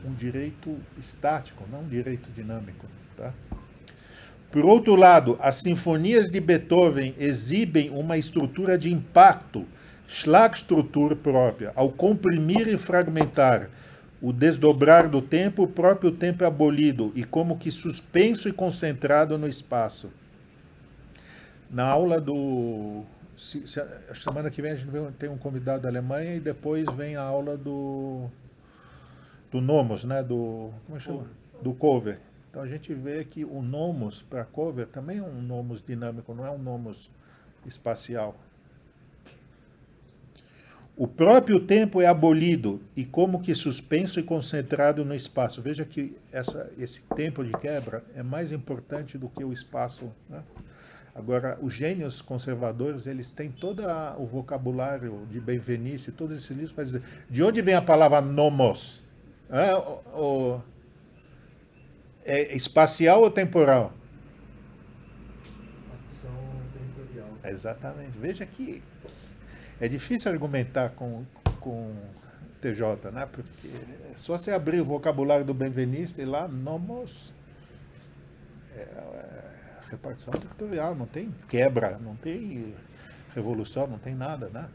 um direito estático, não um direito dinâmico. Tá? Por outro lado, as sinfonias de Beethoven exibem uma estrutura de impacto, Schlagstruktur própria. Ao comprimir e fragmentar o desdobrar do tempo, o próprio tempo é abolido e como que suspenso e concentrado no espaço. Na aula do... A semana que vem a gente tem um convidado da Alemanha e depois vem a aula do Nomos, né? Como chama? Do cover. Então a gente vê que o Nomos para cover também é um Nomos dinâmico, não é um Nomos espacial. O próprio tempo é abolido e como que suspenso e concentrado no espaço. Veja que esse tempo de quebra é mais importante do que o espaço, né? Agora, os gênios conservadores, eles têm todo o vocabulário de Benveniste, todos esses livros para dizer de onde vem a palavra nomos? É espacial ou temporal? Ação territorial. Exatamente. Veja que é difícil argumentar com TJ, né? Porque é só você abrir o vocabulário do Benveniste e lá, nomos, repartição territorial, não tem quebra, não tem revolução, não tem nada, né?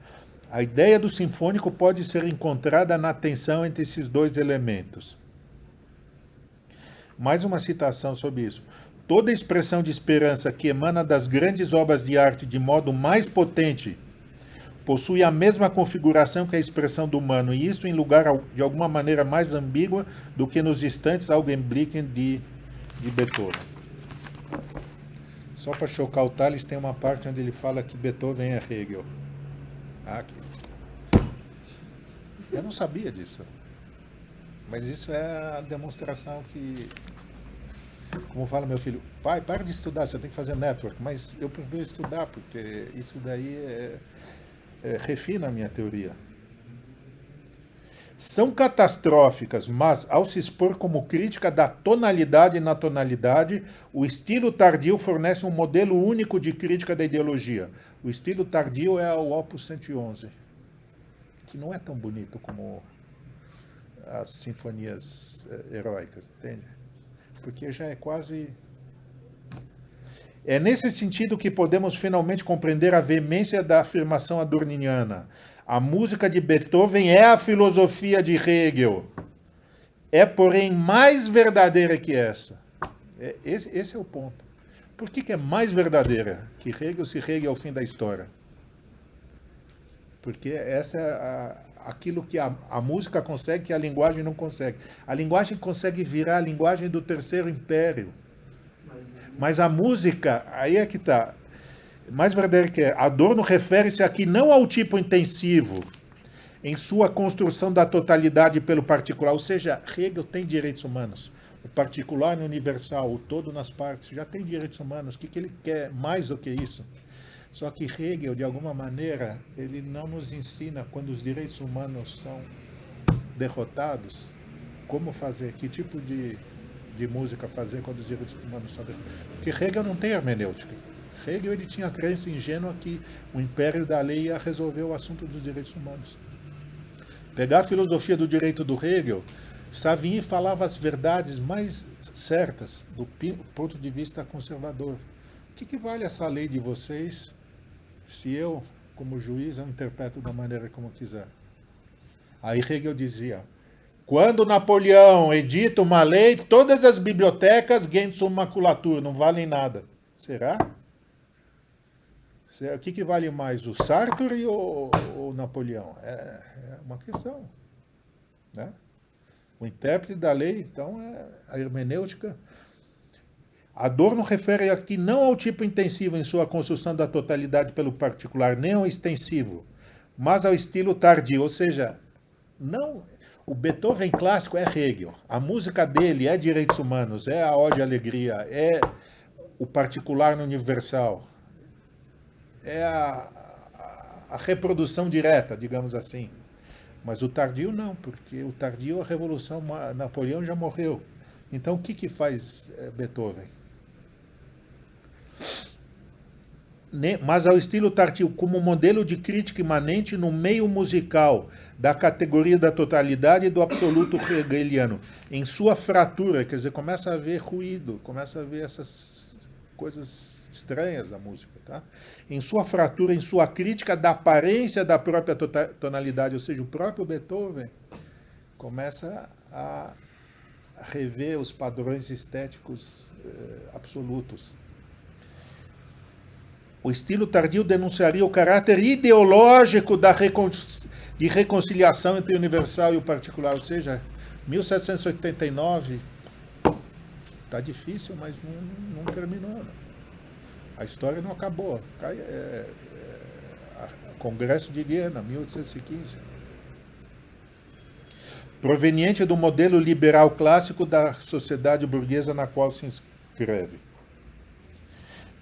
A ideia do sinfônico pode ser encontrada na tensão entre esses dois elementos. Mais uma citação sobre isso. Toda expressão de esperança que emana das grandes obras de arte de modo mais potente possui a mesma configuração que a expressão do humano, e isso em lugar de alguma maneira mais ambígua do que nos instantes Augenblicken de Beethoven. Só para chocar o Tales, tem uma parte onde ele fala que Beethoven é Hegel. Aqui. Eu não sabia disso. Mas isso é a demonstração que, como fala meu filho, pai, para de estudar, você tem que fazer network. Mas eu prefiro estudar, porque isso daí refina a minha teoria. São catastróficas, mas ao se expor como crítica da tonalidade na tonalidade, o estilo tardio fornece um modelo único de crítica da ideologia. O estilo tardio é o Opus 111, que não é tão bonito como as sinfonias heróicas, entende? Porque já é quase... É nesse sentido que podemos finalmente compreender a veemência da afirmação adorniana. A música de Beethoven é a filosofia de Hegel. É, porém, mais verdadeira que essa. Esse é o ponto. Por que é mais verdadeira que Hegel, se Hegel é o fim da história? Porque essa é aquilo que a música consegue, que a linguagem não consegue. A linguagem consegue virar a linguagem do Terceiro Império. Mas a música, aí é que está. Mais verdadeiro que é. Adorno refere-se aqui não ao tipo intensivo, em sua construção da totalidade pelo particular. Ou seja, Hegel tem direitos humanos. O particular no universal, o todo nas partes, já tem direitos humanos. O que ele quer mais do que isso? Só que Hegel, de alguma maneira, ele não nos ensina quando os direitos humanos são derrotados, como fazer, que tipo de música fazer quando os direitos humanos são derrotados. Porque Hegel não tem hermenêutica. Hegel ele tinha a crença ingênua que o império da lei ia resolver o assunto dos direitos humanos. Pegar a filosofia do direito do Hegel, Savigny falava as verdades mais certas do ponto de vista conservador. O que vale essa lei de vocês se eu, como juiz, eu interpreto da maneira como quiser? Aí Hegel dizia, quando Napoleão edita uma lei, todas as bibliotecas Gentium Maculatur não valem nada. Será? O que vale mais, o Sartre ou o Napoleão? É uma questão, né? O intérprete da lei, então, é a hermenêutica. Adorno refere aqui não ao tipo intensivo em sua construção da totalidade pelo particular, nem ao extensivo, mas ao estilo tardio, ou seja, não, o Beethoven clássico é Hegel, a música dele é direitos humanos, é a ode e alegria, é o particular no universal, é a reprodução direta, digamos assim. Mas o tardio não, porque o tardio, a Revolução, Napoleão já morreu. Então o que faz Beethoven? Mas ao estilo tardio, como modelo de crítica imanente no meio musical, da categoria da totalidade e do absoluto hegeliano. Em sua fratura, quer dizer, começa a haver ruído, começa a haver essas coisas estranhas da música, tá? Em sua fratura, em sua crítica da aparência da própria tonalidade, ou seja, o próprio Beethoven começa a rever os padrões estéticos absolutos. O estilo tardio denunciaria o caráter ideológico de reconciliação entre o universal e o particular, ou seja, 1789 está difícil, mas não terminou. Não. A história não acabou. Congresso de Viena, 1815. Proveniente do modelo liberal clássico da sociedade burguesa na qual se inscreve.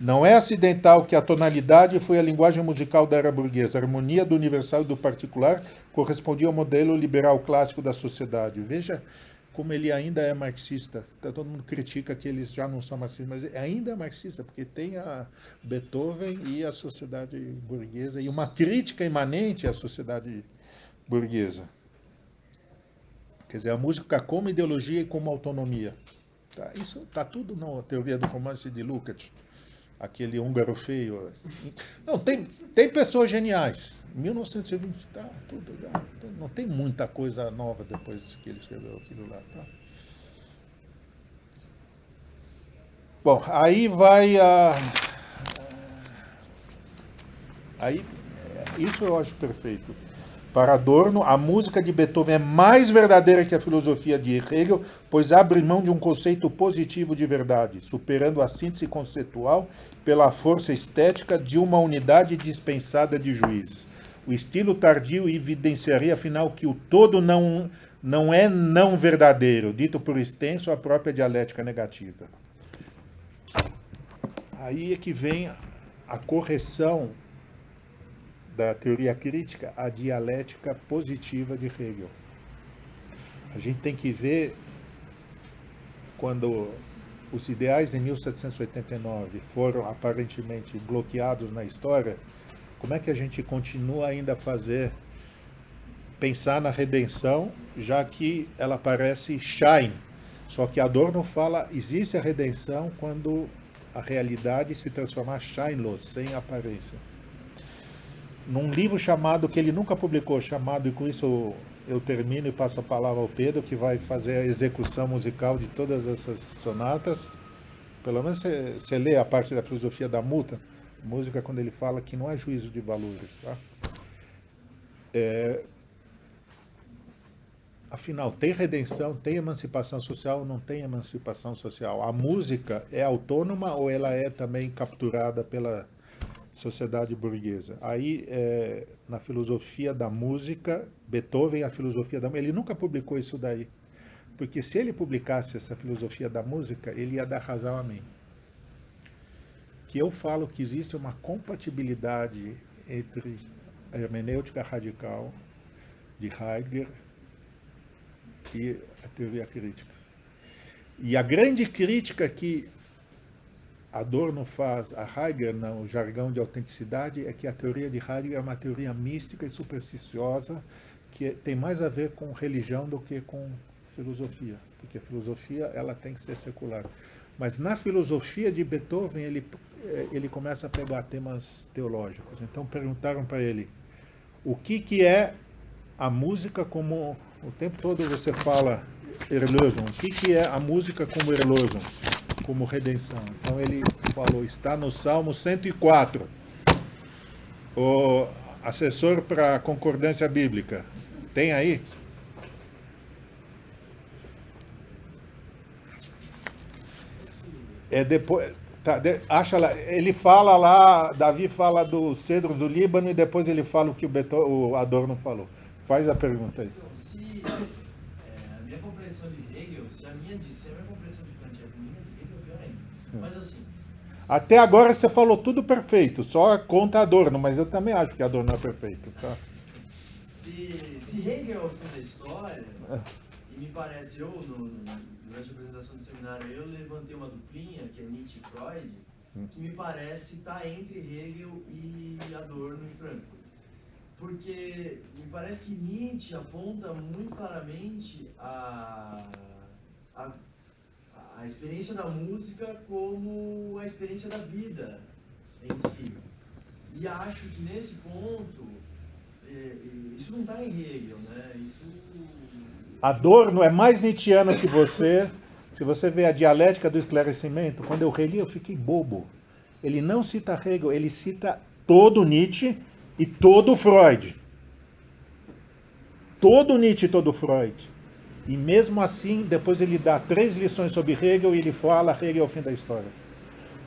Não é acidental que a tonalidade foi a linguagem musical da era burguesa. A harmonia do universal e do particular correspondia ao modelo liberal clássico da sociedade. Veja como ele ainda é marxista. Todo mundo critica que eles já não são marxistas, mas ainda é marxista, porque tem a Beethoven e a sociedade burguesa, e uma crítica imanente à sociedade burguesa. Quer dizer, a música como ideologia e como autonomia. Tá? Isso está tudo na teoria do romance de Lukács. Aquele húngaro feio. Não, tem pessoas geniais. 1920 tá tudo já. Não tem muita coisa nova depois que ele escreveu aquilo lá. Tá? Bom, aí vai a. Aí, isso eu acho perfeito. Para Adorno, a música de Beethoven é mais verdadeira que a filosofia de Hegel, pois abre mão de um conceito positivo de verdade, superando a síntese conceitual pela força estética de uma unidade dispensada de juízes. O estilo tardio evidenciaria, afinal, que o todo não é não verdadeiro, dito por extenso a própria dialética negativa. Aí é que vem a correção da teoria crítica, a dialética positiva de Hegel. A gente tem que ver quando os ideais de 1789 foram aparentemente bloqueados na história, como é que a gente continua ainda a pensar na redenção, já que ela parece shine. Só que Adorno fala, existe a redenção quando a realidade se transformar shinelos, sem aparência. Num livro chamado, que ele nunca publicou, chamado, e com isso eu termino e passo a palavra ao Pedro, que vai fazer a execução musical de todas essas sonatas. Pelo menos você lê a parte da filosofia da música, quando ele fala que não é juízo de valores. Tá? Afinal, tem redenção, tem emancipação social ou não tem emancipação social? A música é autônoma ou ela é também capturada pela sociedade burguesa? Aí, na filosofia da música, Beethoven, a filosofia da música, ele nunca publicou isso daí. Porque se ele publicasse essa filosofia da música, ele ia dar razão a mim. Que eu falo que existe uma compatibilidade entre a hermenêutica radical de Heidegger que a teoria crítica. E a grande crítica que Adorno faz a Heidegger no jargão de autenticidade é que a teoria de Heidegger é uma teoria mística e supersticiosa que tem mais a ver com religião do que com filosofia, porque a filosofia ela tem que ser secular. Mas na filosofia de Beethoven ele começa a pegar temas teológicos. Então perguntaram para ele o que é a música como... O tempo todo você fala Erlösung. O que é a música como Erlösung? Como redenção. Então ele falou, está no Salmo 104. O assessor para concordância bíblica. Tem aí? Depois, tá, acha lá, ele fala lá, Davi fala dos cedros do Líbano e depois ele fala o que o Adorno falou. Faz a pergunta aí. Então, se a minha compreensão de Hegel, se a minha compreensão de Kant é a minha de Hegel, pior ainda. Mas assim... Até agora você falou tudo perfeito, só contra Adorno, mas eu também acho que Adorno é perfeito. Tá? Se Hegel é o fim da história, e me parece, durante a apresentação do seminário, eu levantei uma duplinha, que é Nietzsche e Freud, que me parece estar entre Hegel e Adorno e Frankfurt. Porque me parece que Nietzsche aponta muito claramente a experiência da música como a experiência da vida em si. E acho que nesse ponto, isso não está em Hegel, né? Adorno é mais nietzschiano que você. Se você vê a dialética do esclarecimento, quando eu reli eu fiquei bobo. Ele não cita Hegel, ele cita todo Nietzsche e todo Freud. Todo Nietzsche e todo Freud. E mesmo assim, depois ele dá 3 lições sobre Hegel e ele fala Hegel é o fim da história.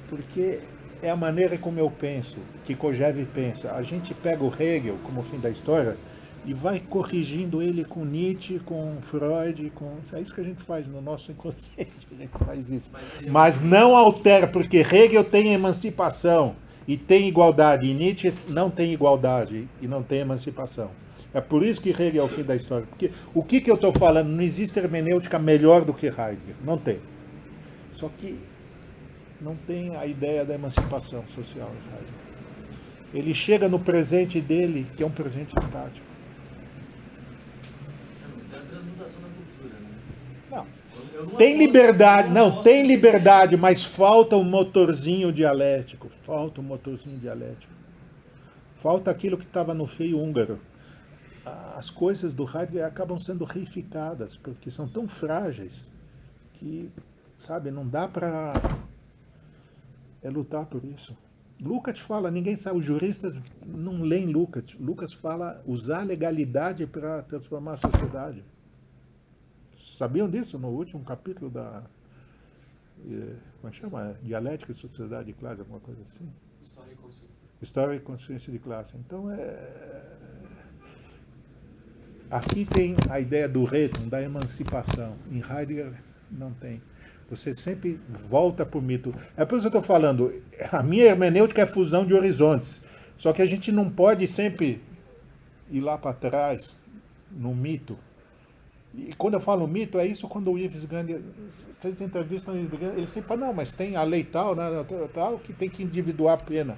Porque é a maneira como eu penso, que Kojève pensa. A gente pega o Hegel como o fim da história e vai corrigindo ele com Nietzsche, com Freud, é isso que a gente faz no nosso inconsciente, a gente faz isso. Mas não altera, porque Hegel tem emancipação e tem igualdade, e Nietzsche não tem igualdade e não tem emancipação. É por isso que Hegel é o fim da história. Porque o que eu estou falando? Não existe hermenêutica melhor do que Heidegger. Não tem. Só que não tem a ideia da emancipação social em Heidegger. Ele chega no presente dele, que é um presente estático. Mas tem a transmutação da cultura, né? Não. Tem liberdade, não, tem liberdade, mas falta um motorzinho dialético. Falta um motorzinho dialético. Falta aquilo que estava no feio húngaro. As coisas do Heidegger acabam sendo reificadas, porque são tão frágeis que, sabe, não dá para lutar por isso. Lukács fala, ninguém sabe, os juristas não leem Lukács. Lukács fala usar a legalidade para transformar a sociedade. Sabiam disso no último capítulo da como chama? Dialética e Sociedade de Classe, alguma coisa assim? História e Consciência de Classe. Então aqui tem a ideia do retorno, da emancipação. Em Heidegger não tem. Você sempre volta para o mito. É por isso que eu estou falando, a minha hermenêutica é fusão de horizontes. Só que a gente não pode sempre ir lá para trás, no mito. E quando eu falo mito, é isso quando o Ives Gandhi, vocês entrevistam o Ives Gandhi, ele sempre fala, não, mas tem a lei tal, né, tal, que tem que individuar a pena.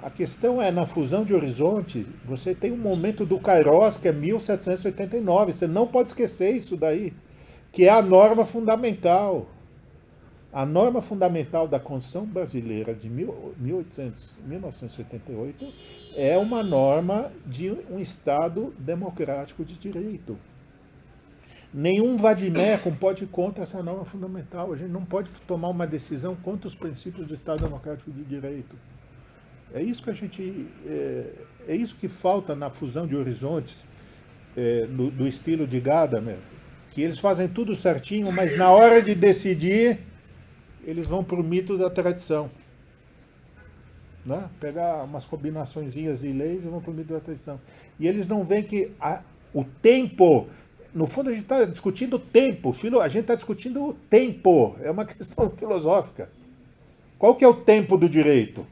A questão é, na fusão de horizonte, você tem um momento do Kairos, que é 1789, você não pode esquecer isso daí, que é a norma fundamental. A norma fundamental da Constituição Brasileira de 1988 é uma norma de um Estado democrático de direito. Nenhum vade-mecum pode ir contra essa norma fundamental. A gente não pode tomar uma decisão contra os princípios do Estado democrático de direito. É isso que é isso que falta na fusão de horizontes do estilo de Gadamer, que eles fazem tudo certinho, mas na hora de decidir eles vão para o mito da tradição, né? Pegar umas combinaçõezinhas de leis e vão para o mito da tradição. E eles não veem que o tempo, no fundo a gente está discutindo o tempo, a gente está discutindo o tempo, é uma questão filosófica. Qual que é o tempo do direito?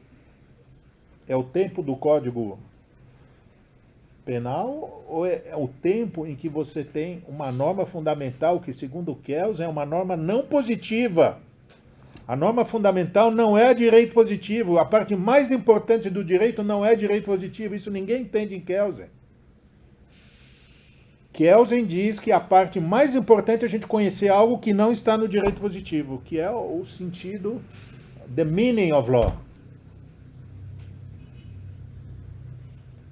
É o tempo do Código penal ou é o tempo em que você tem uma norma fundamental que, segundo Kelsen, é uma norma não positiva? A norma fundamental não é direito positivo. A parte mais importante do direito não é direito positivo. Isso ninguém entende em Kelsen. Kelsen diz que a parte mais importante é a gente conhecer algo que não está no direito positivo, que é o sentido, the meaning of law.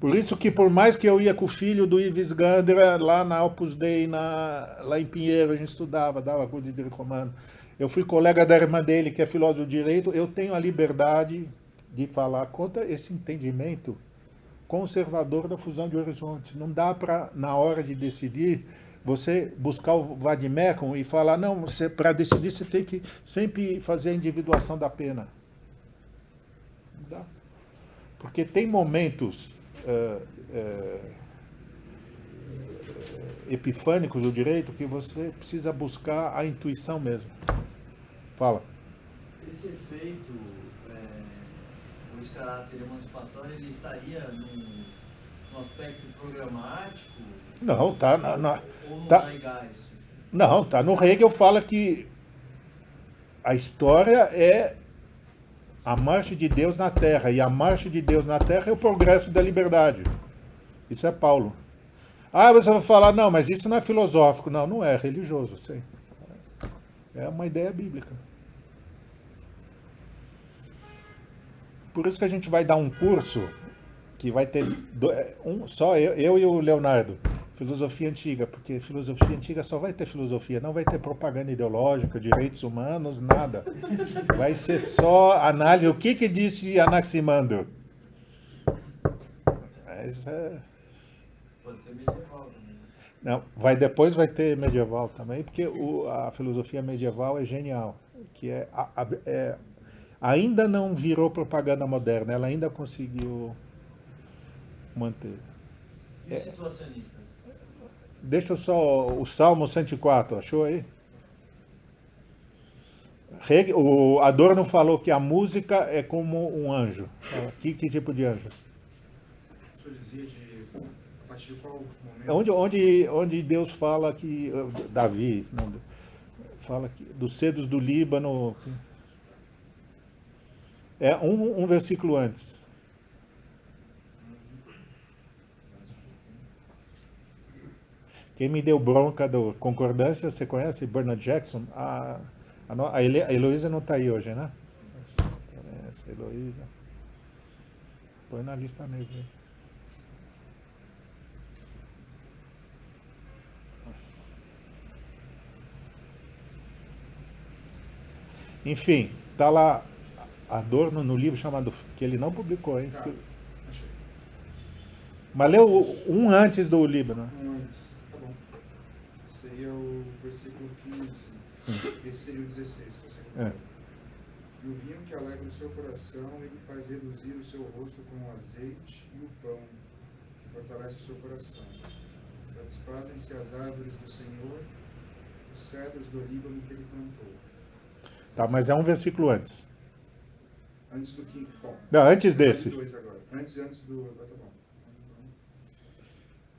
Por isso que, por mais que eu ia com o filho do Ives Gandra, lá na Opus Dei, lá em Pinheiro, a gente estudava, dava curso de direito romano. Eu fui colega da irmã dele, que é filósofo de direito, eu tenho a liberdade de falar contra esse entendimento conservador da fusão de horizontes. Não dá para, na hora de decidir, você buscar o vademecum e falar, não, para decidir você tem que sempre fazer a individuação da pena. Não dá. Porque tem momentos epifânicos do direito que você precisa buscar a intuição mesmo. Fala. Esse efeito, ou esse caráter emancipatório, ele estaria num aspecto programático? Não, tá. Ou no Tá. Zeitgeist? Não, tá no Hegel fala que a história é a marcha de Deus na Terra, e a marcha de Deus na Terra é o progresso da liberdade. Isso é Paulo. Ah, você vai falar, não, mas isso não é filosófico. Não, não é, é religioso, sim. É uma ideia bíblica. Por isso que a gente vai dar um curso que vai ter só eu e o Leonardo, filosofia antiga, porque filosofia antiga só vai ter filosofia, não vai ter propaganda ideológica, direitos humanos, nada. Vai ser só análise. O que disse Anaximandro? Mas, Pode ser medieval também. não, depois vai ter medieval também, porque a filosofia medieval é genial, que ainda não virou propaganda moderna, ela ainda conseguiu manter. E os situacionistas? Deixa só o Salmo 104, achou aí? O Adorno falou que a música é como um anjo. Que tipo de anjo? O senhor dizia a partir de qual momento? Onde Deus fala que Davi não, fala que dos cedros do Líbano. É um versículo antes. Quem me deu bronca do Concordância, você conhece Bernard Jackson? A Heloísa não está aí hoje, né? Essa Heloísa. Põe na lista negra. Enfim, está lá Adorno no livro chamado, que ele não publicou, hein? Achei. Mas leu um antes do Líbano. Um antes, tá bom. Seria o versículo 15. Esse seria o 16 que você colocou. E o vinho que alegra o seu coração, ele faz reduzir o seu rosto com o azeite e o pão, que fortalece o seu coração. Satisfazem-se as árvores do Senhor, os cedros do Líbano que ele plantou. Tá, mas é um versículo antes. Antes do que. Bom, não, antes desse. Agora. Antes do. Tá bom.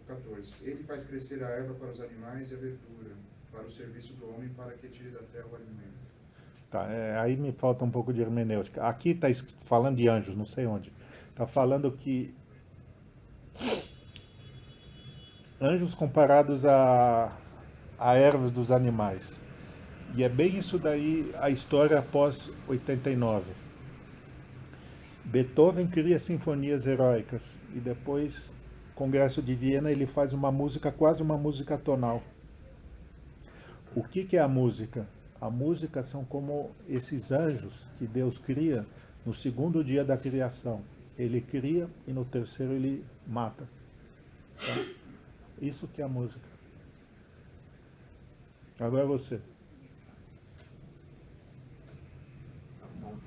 O 14. Ele faz crescer a erva para os animais e a verdura, para o serviço do homem, para que tire da terra o alimento. Tá, aí me falta um pouco de hermenêutica. Aqui está falando de anjos, não sei onde. Está falando que anjos comparados a ervas dos animais. E é bem isso daí a história após 89. Beethoven cria sinfonias heróicas e depois, Congresso de Viena, ele faz uma música, quase uma música tonal. O que é a música? A música são como esses anjos que Deus cria no segundo dia da criação. Ele cria e no terceiro ele mata. Então, isso que é a música. Agora é você.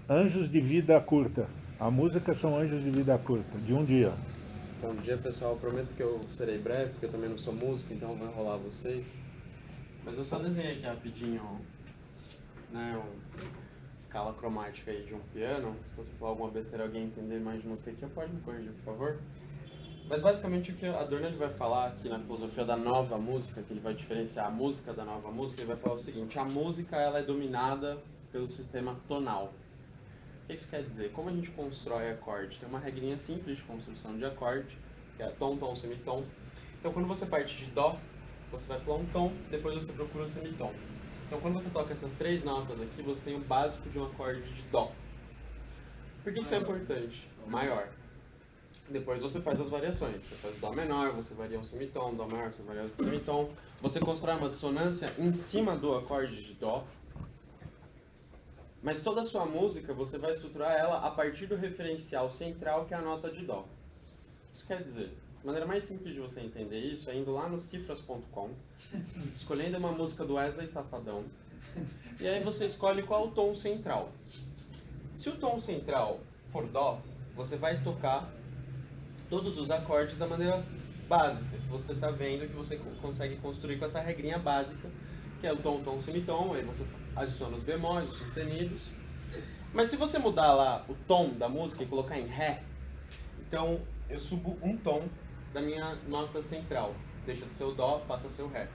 Anjos de vida curta. A música são anjos de vida curta, de um dia. Bom dia, pessoal. Prometo que eu serei breve, porque eu também não sou músico, então vou enrolar vocês. Mas eu só desenhei aqui rapidinho, né, uma escala cromática aí de um piano. Se você falar alguma besteira, alguém entender mais de música aqui, pode me corrigir, por favor. Mas basicamente o que Adorno ele vai falar aqui na filosofia da nova música, que ele vai diferenciar a música da nova música, ele vai falar o seguinte: a música ela é dominada pelo sistema tonal. O que isso quer dizer? Como a gente constrói acorde? Tem uma regrinha simples de construção de acorde, que é tom, tom, semitom. Então quando você parte de dó, você vai pular um tom, depois você procura o semitom. Então quando você toca essas 3 notas aqui, você tem o básico de um acorde de dó. Por que isso é importante? Maior. Depois você faz as variações. Você faz dó menor, você varia um semitom, dó maior, você varia outro semitom. Você constrói uma dissonância em cima do acorde de dó. Mas toda a sua música, você vai estruturar ela a partir do referencial central, que é a nota de dó. Isso quer dizer, a maneira mais simples de você entender isso é indo lá no cifras.com, escolhendo uma música do Wesley Safadão, e aí você escolhe qual o tom central. Se o tom central for dó, você vai tocar todos os acordes da maneira básica, que você está vendo, que você consegue construir com essa regrinha básica, que é o tom, tom, semitom, aí você adiciona os bemóis, os sustenidos. Mas se você mudar lá o tom da música e colocar em Ré, então eu subo um tom da minha nota central, deixa de ser o Dó, passa a ser o Ré.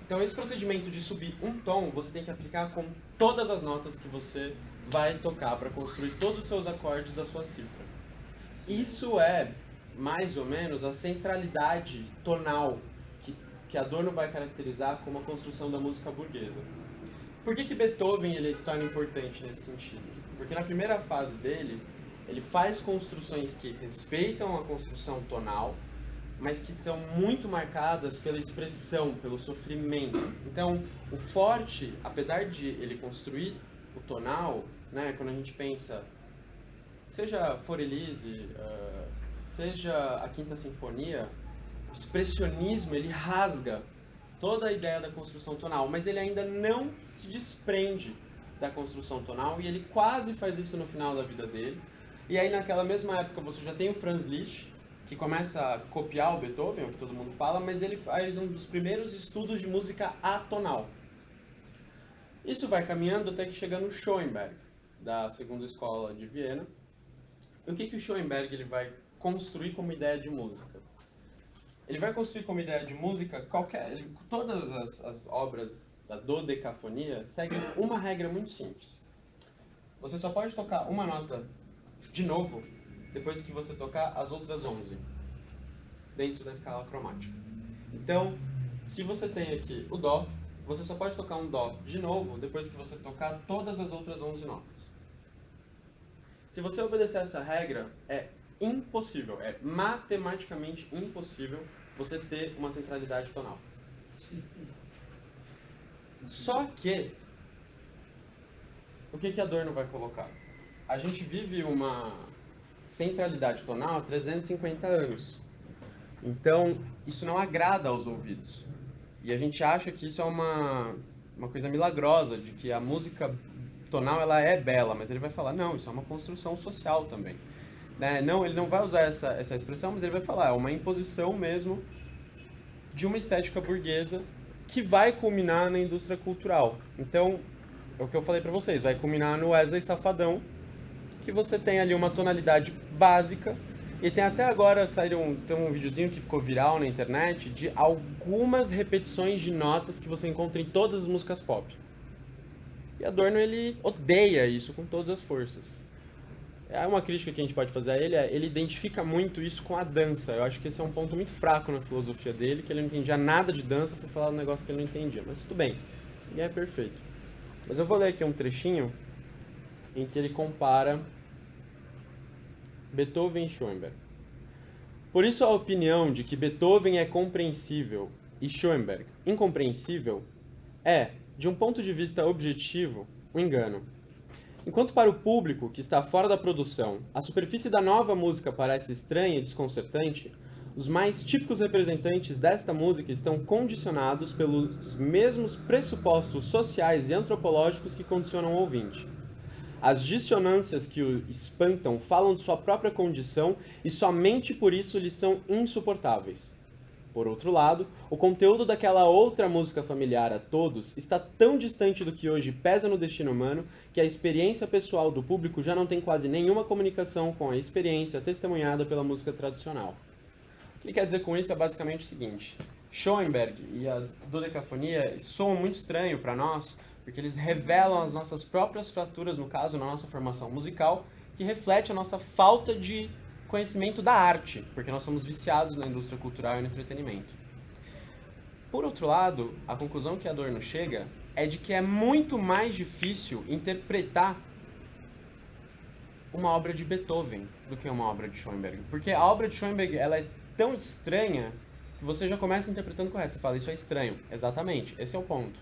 Então esse procedimento de subir um tom, você tem que aplicar com todas as notas que você vai tocar para construir todos os seus acordes da sua cifra. Isso é mais ou menos a centralidade tonal que Adorno vai caracterizar como a construção da música burguesa. Por que Beethoven ele se torna importante nesse sentido? Porque na primeira fase dele, ele faz construções que respeitam a construção tonal, mas que são muito marcadas pela expressão, pelo sofrimento. Então, o forte, apesar de ele construir o tonal, né, quando a gente pensa, seja Forelise, seja a Quinta Sinfonia, o expressionismo ele rasga toda a ideia da construção tonal, mas ele ainda não se desprende da construção tonal, e ele quase faz isso no final da vida dele. E aí naquela mesma época você já tem o Franz Liszt, que começa a copiar o Beethoven, é o que todo mundo fala, mas ele faz um dos primeiros estudos de música atonal. Isso vai caminhando até que chega no Schoenberg, da segunda escola de Viena. E o que o Schoenberg ele vai construir como ideia de música? Ele vai construir como ideia de música todas as obras da dodecafonia seguem uma regra muito simples. Você só pode tocar uma nota de novo depois que você tocar as outras 11 dentro da escala cromática. Então, se você tem aqui o dó, você só pode tocar um dó de novo depois que você tocar todas as outras 11 notas. Se você obedecer essa regra, é impossível, é matematicamente impossível você ter uma centralidade tonal. Só que, o que Adorno vai colocar? A gente vive uma centralidade tonal há 350 anos. Então, isso não agrada aos ouvidos. E a gente acha que isso é uma coisa milagrosa, de que a música tonal ela é bela, mas ele vai falar, não, isso é uma construção social também. Né? Não, ele não vai usar essa expressão, mas ele vai falar, é uma imposição mesmo de uma estética burguesa que vai culminar na indústria cultural. Então, é o que eu falei para vocês, vai culminar no Wesley Safadão, que você tem ali uma tonalidade básica, e tem até agora, tem um videozinho que ficou viral na internet, de algumas repetições de notas que você encontra em todas as músicas pop. E Adorno, ele odeia isso com todas as forças. É uma crítica que a gente pode fazer a ele, ele identifica muito isso com a dança. Eu acho que esse é um ponto muito fraco na filosofia dele, que ele não entendia nada de dança, foi falar um negócio que ele não entendia. Mas tudo bem, ninguém é perfeito. Mas eu vou ler aqui um trechinho em que ele compara Beethoven e Schoenberg. Por isso a opinião de que Beethoven é compreensível e Schoenberg incompreensível é, de um ponto de vista objetivo, um engano. Enquanto para o público que está fora da produção, a superfície da nova música parece estranha e desconcertante, os mais típicos representantes desta música estão condicionados pelos mesmos pressupostos sociais e antropológicos que condicionam o ouvinte. As dissonâncias que o espantam falam de sua própria condição e somente por isso lhes são insuportáveis. Por outro lado, o conteúdo daquela outra música familiar a todos está tão distante do que hoje pesa no destino humano que a experiência pessoal do público já não tem quase nenhuma comunicação com a experiência testemunhada pela música tradicional. O que ele quer dizer com isso é basicamente o seguinte: Schoenberg e a dodecafonia soam muito estranho para nós, porque eles revelam as nossas próprias fraturas, no caso, na nossa formação musical, que reflete a nossa falta de conhecimento da arte, porque nós somos viciados na indústria cultural e no entretenimento. Por outro lado, a conclusão que Adorno chega é de que é muito mais difícil interpretar uma obra de Beethoven do que uma obra de Schoenberg. Porque a obra de Schoenberg ela é tão estranha que você já começa interpretando correto. Você fala, isso é estranho. Exatamente, esse é o ponto.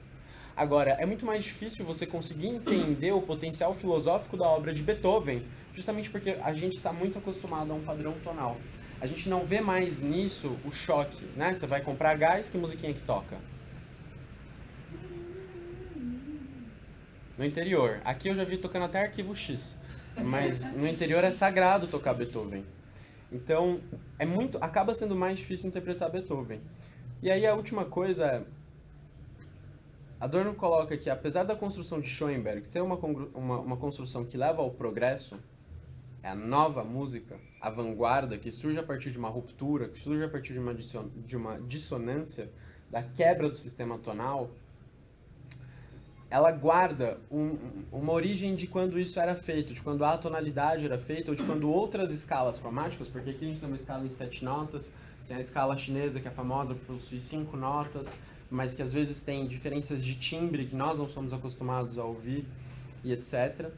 Agora, é muito mais difícil você conseguir entender o potencial filosófico da obra de Beethoven, justamente porque a gente está muito acostumado a um padrão tonal. A gente não vê mais nisso o choque, né? Você vai comprar gás, que musiquinha que toca? No interior. Aqui eu já vi tocando até Arquivo X. Mas no interior é sagrado tocar Beethoven. Então, acaba sendo mais difícil interpretar Beethoven. E aí a última coisa é, Adorno coloca que apesar da construção de Schoenberg ser uma construção que leva ao progresso, é a nova música, a vanguarda, que surge a partir de uma ruptura, que surge a partir de uma dissonância, da quebra do sistema tonal, ela guarda uma origem de quando isso era feito, de quando a atonalidade era feita, ou de quando outras escalas cromáticas, porque aqui a gente tem uma escala em 7 notas, tem a escala chinesa, que é famosa por possuir 5 notas, mas que às vezes tem diferenças de timbre que nós não somos acostumados a ouvir, e etc.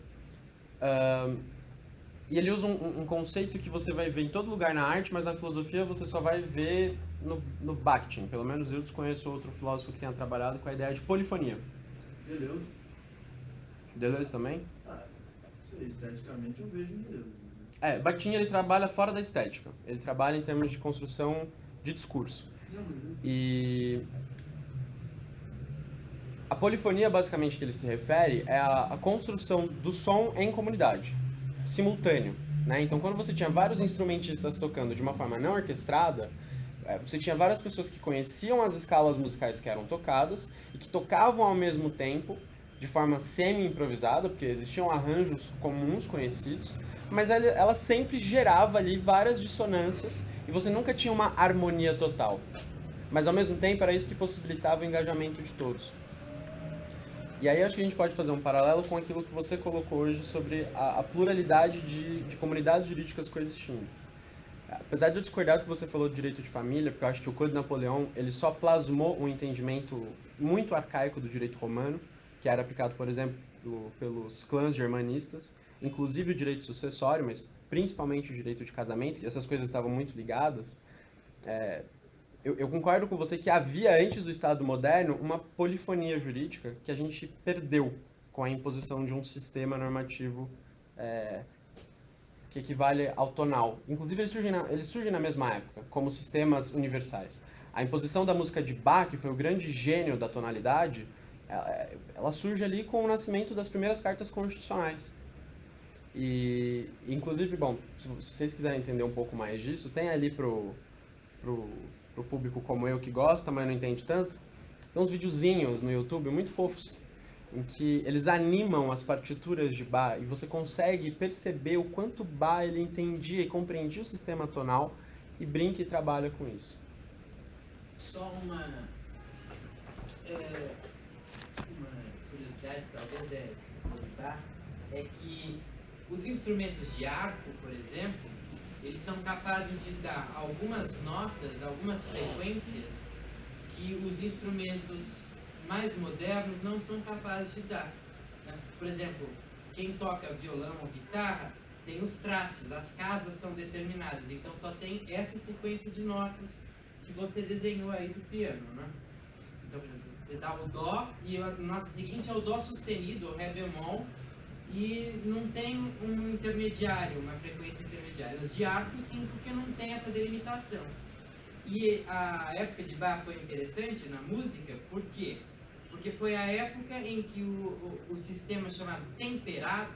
E ele usa um conceito que você vai ver em todo lugar na arte, mas na filosofia você só vai ver no Bakhtin. Pelo menos eu desconheço outro filósofo que tenha trabalhado com a ideia de polifonia. Deleuze. Deleuze também? Ah, isso aí, esteticamente eu vejo Deleuze. Bakhtin ele trabalha fora da estética. Ele trabalha em termos de construção de discurso. Não, mas isso... E a polifonia, basicamente, que ele se refere é a construção do som em comunidade, simultâneo. Né? Então, quando você tinha vários instrumentistas tocando de uma forma não orquestrada, você tinha várias pessoas que conheciam as escalas musicais que eram tocadas e que tocavam ao mesmo tempo, de forma semi-improvisada, porque existiam arranjos comuns conhecidos, mas ela sempre gerava ali várias dissonâncias e você nunca tinha uma harmonia total. Mas, ao mesmo tempo, era isso que possibilitava o engajamento de todos. E aí acho que a gente pode fazer um paralelo com aquilo que você colocou hoje sobre a pluralidade de comunidades jurídicas coexistindo. Apesar de eu discordar do que você falou do direito de família, porque eu acho que o Código de Napoleão ele só plasmou um entendimento muito arcaico do direito romano, que era aplicado, por exemplo, pelos clãs germanistas, inclusive o direito sucessório, mas principalmente o direito de casamento, e essas coisas estavam muito ligadas. Eu concordo com você que havia, antes do Estado moderno, uma polifonia jurídica que a gente perdeu com a imposição de um sistema normativo que equivale ao tonal. Inclusive, eles surgem na mesma época, como sistemas universais. A imposição da música de Bach, que foi o grande gênio da tonalidade, ela surge ali com o nascimento das primeiras cartas constitucionais. E, inclusive, bom, se vocês quiserem entender um pouco mais disso, tem ali pro público como eu que gosta, mas não entende tanto, tem uns videozinhos no YouTube muito fofos, em que eles animam as partituras de Bach e você consegue perceber o quanto Bach ele entendia e compreendia o sistema tonal e brinca e trabalha com isso. Só uma curiosidade, talvez, é que os instrumentos de arco, por exemplo, eles são capazes de dar algumas notas, algumas frequências que os instrumentos mais modernos não são capazes de dar. Por exemplo, quem toca violão ou guitarra tem os trastes, as casas são determinadas, então só tem essa sequência de notas que você desenhou aí do piano, né? Então, por exemplo, você dá o dó e a nota seguinte é o dó sustenido, ou ré bemol, e não tem um intermediário, uma frequência intermediária. Os de arco sim, porque não tem essa delimitação. E a época de Bach foi interessante na música, por quê? Porque foi a época em que o sistema chamado temperado,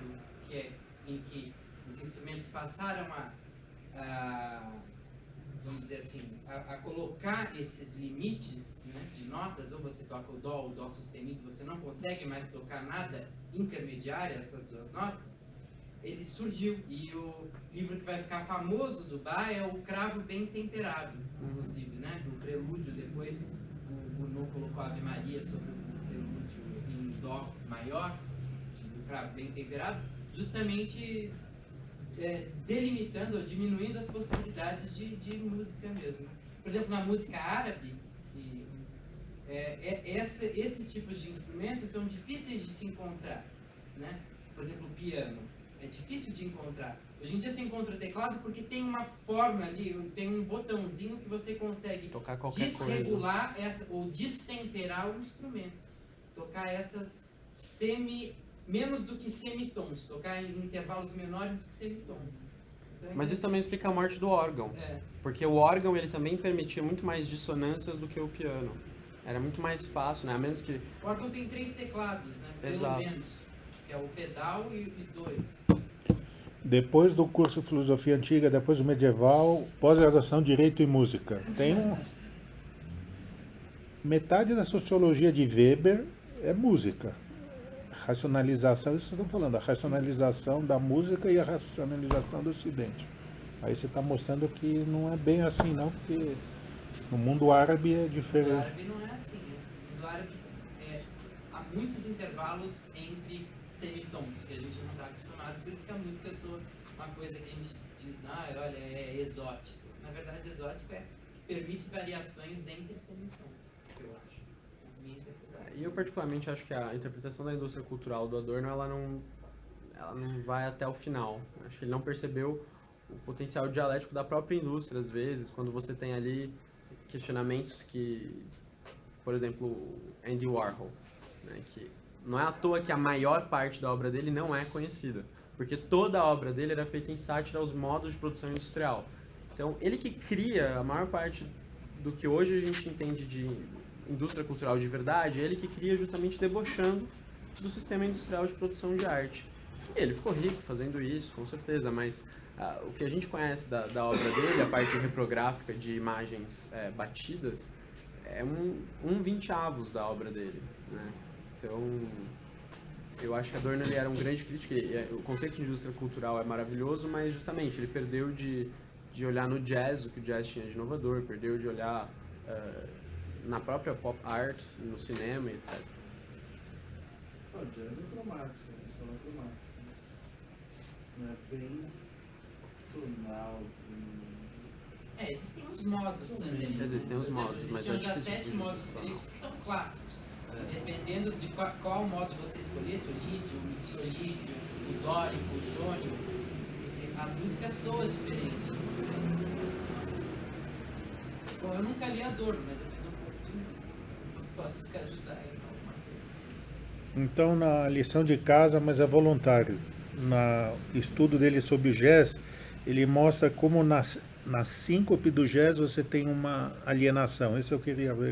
que é em que os instrumentos passaram vamos dizer assim, a colocar esses limites, né, de notas, ou você toca o dó sustenido, você não consegue mais tocar nada intermediário, essas duas notas. ele surgiu. E o livro que vai ficar famoso do Bach é o Cravo Bem Temperado, inclusive, né? No prelúdio depois, o Gounod colocou a Ave Maria sobre o prelúdio em dó maior, do Cravo Bem Temperado, justamente delimitando ou diminuindo as possibilidades de música mesmo. Por exemplo, na música árabe, que esses tipos de instrumentos são difíceis de se encontrar, né? Por exemplo, o piano é difícil de encontrar. Hoje em dia você encontra o teclado porque tem uma forma ali, tem um botãozinho que você consegue Tocar qualquer desregular ou destemperar o instrumento, tocar essas menos do que semitons, tocar em intervalos menores do que semitons. Então, Mas isso também explica a morte do órgão. Porque o órgão ele também permitia muito mais dissonâncias do que o piano. Era muito mais fácil, né? A menos que... O órgão tem 3 teclados, né? Pelo menos. Que é o pedal e 2. Depois do curso de Filosofia Antiga, depois do Medieval, pós-graduação Direito e Música. Tem metade da sociologia de Weber é música. Racionalização, isso que eu estou falando, a racionalização da música e a racionalização do Ocidente. Aí você está mostrando que não é bem assim não, porque no mundo árabe é diferente. No árabe não é assim, né? No árabe há muitos intervalos entre semitons, que a gente não está acostumado, por isso que a música soa uma coisa que a gente diz, olha, é exótico. Na verdade, exótico é que permite variações entre semitons, eu acho. E eu particularmente acho que a interpretação da indústria cultural do Adorno, ela não vai até o final. Acho que ele não percebeu o potencial dialético da própria indústria, às vezes, quando você tem ali questionamentos que, por exemplo, Andy Warhol, né, que não é à toa que a maior parte da obra dele não é conhecida, porque toda a obra dele era feita em sátira aos modos de produção industrial. Então, ele que cria a maior parte do que hoje a gente entende de indústria cultural de verdade, ele que cria justamente debochando do sistema industrial de produção de arte. E ele ficou rico fazendo isso, com certeza, mas o que a gente conhece da obra dele, a parte reprográfica de imagens batidas, é um 20avos da obra dele, né? Então, eu acho que Adorno ele era um grande crítico. O conceito de indústria cultural é maravilhoso, mas justamente ele perdeu de olhar no jazz, o que o jazz tinha de inovador, perdeu de olhar na própria pop art, no cinema, etc. O jazz é cromático, a escola cromática. Não é bem tonal. Existem os modos também. Existem os modos, mas existem já 7 modos gregos que são clássicos. Dependendo de qual modo você escolhesse, o lídio, o mixolídio, o dórico, o jônio, a música soa diferente. Bom, eu nunca li Adorno, mas eu fiz um pouco de música. Posso te ajudar em alguma coisa. Então, na lição de casa, mas é voluntário, no estudo dele sobre o jazz, ele mostra como na síncope do jazz você tem uma alienação. Isso eu queria ver.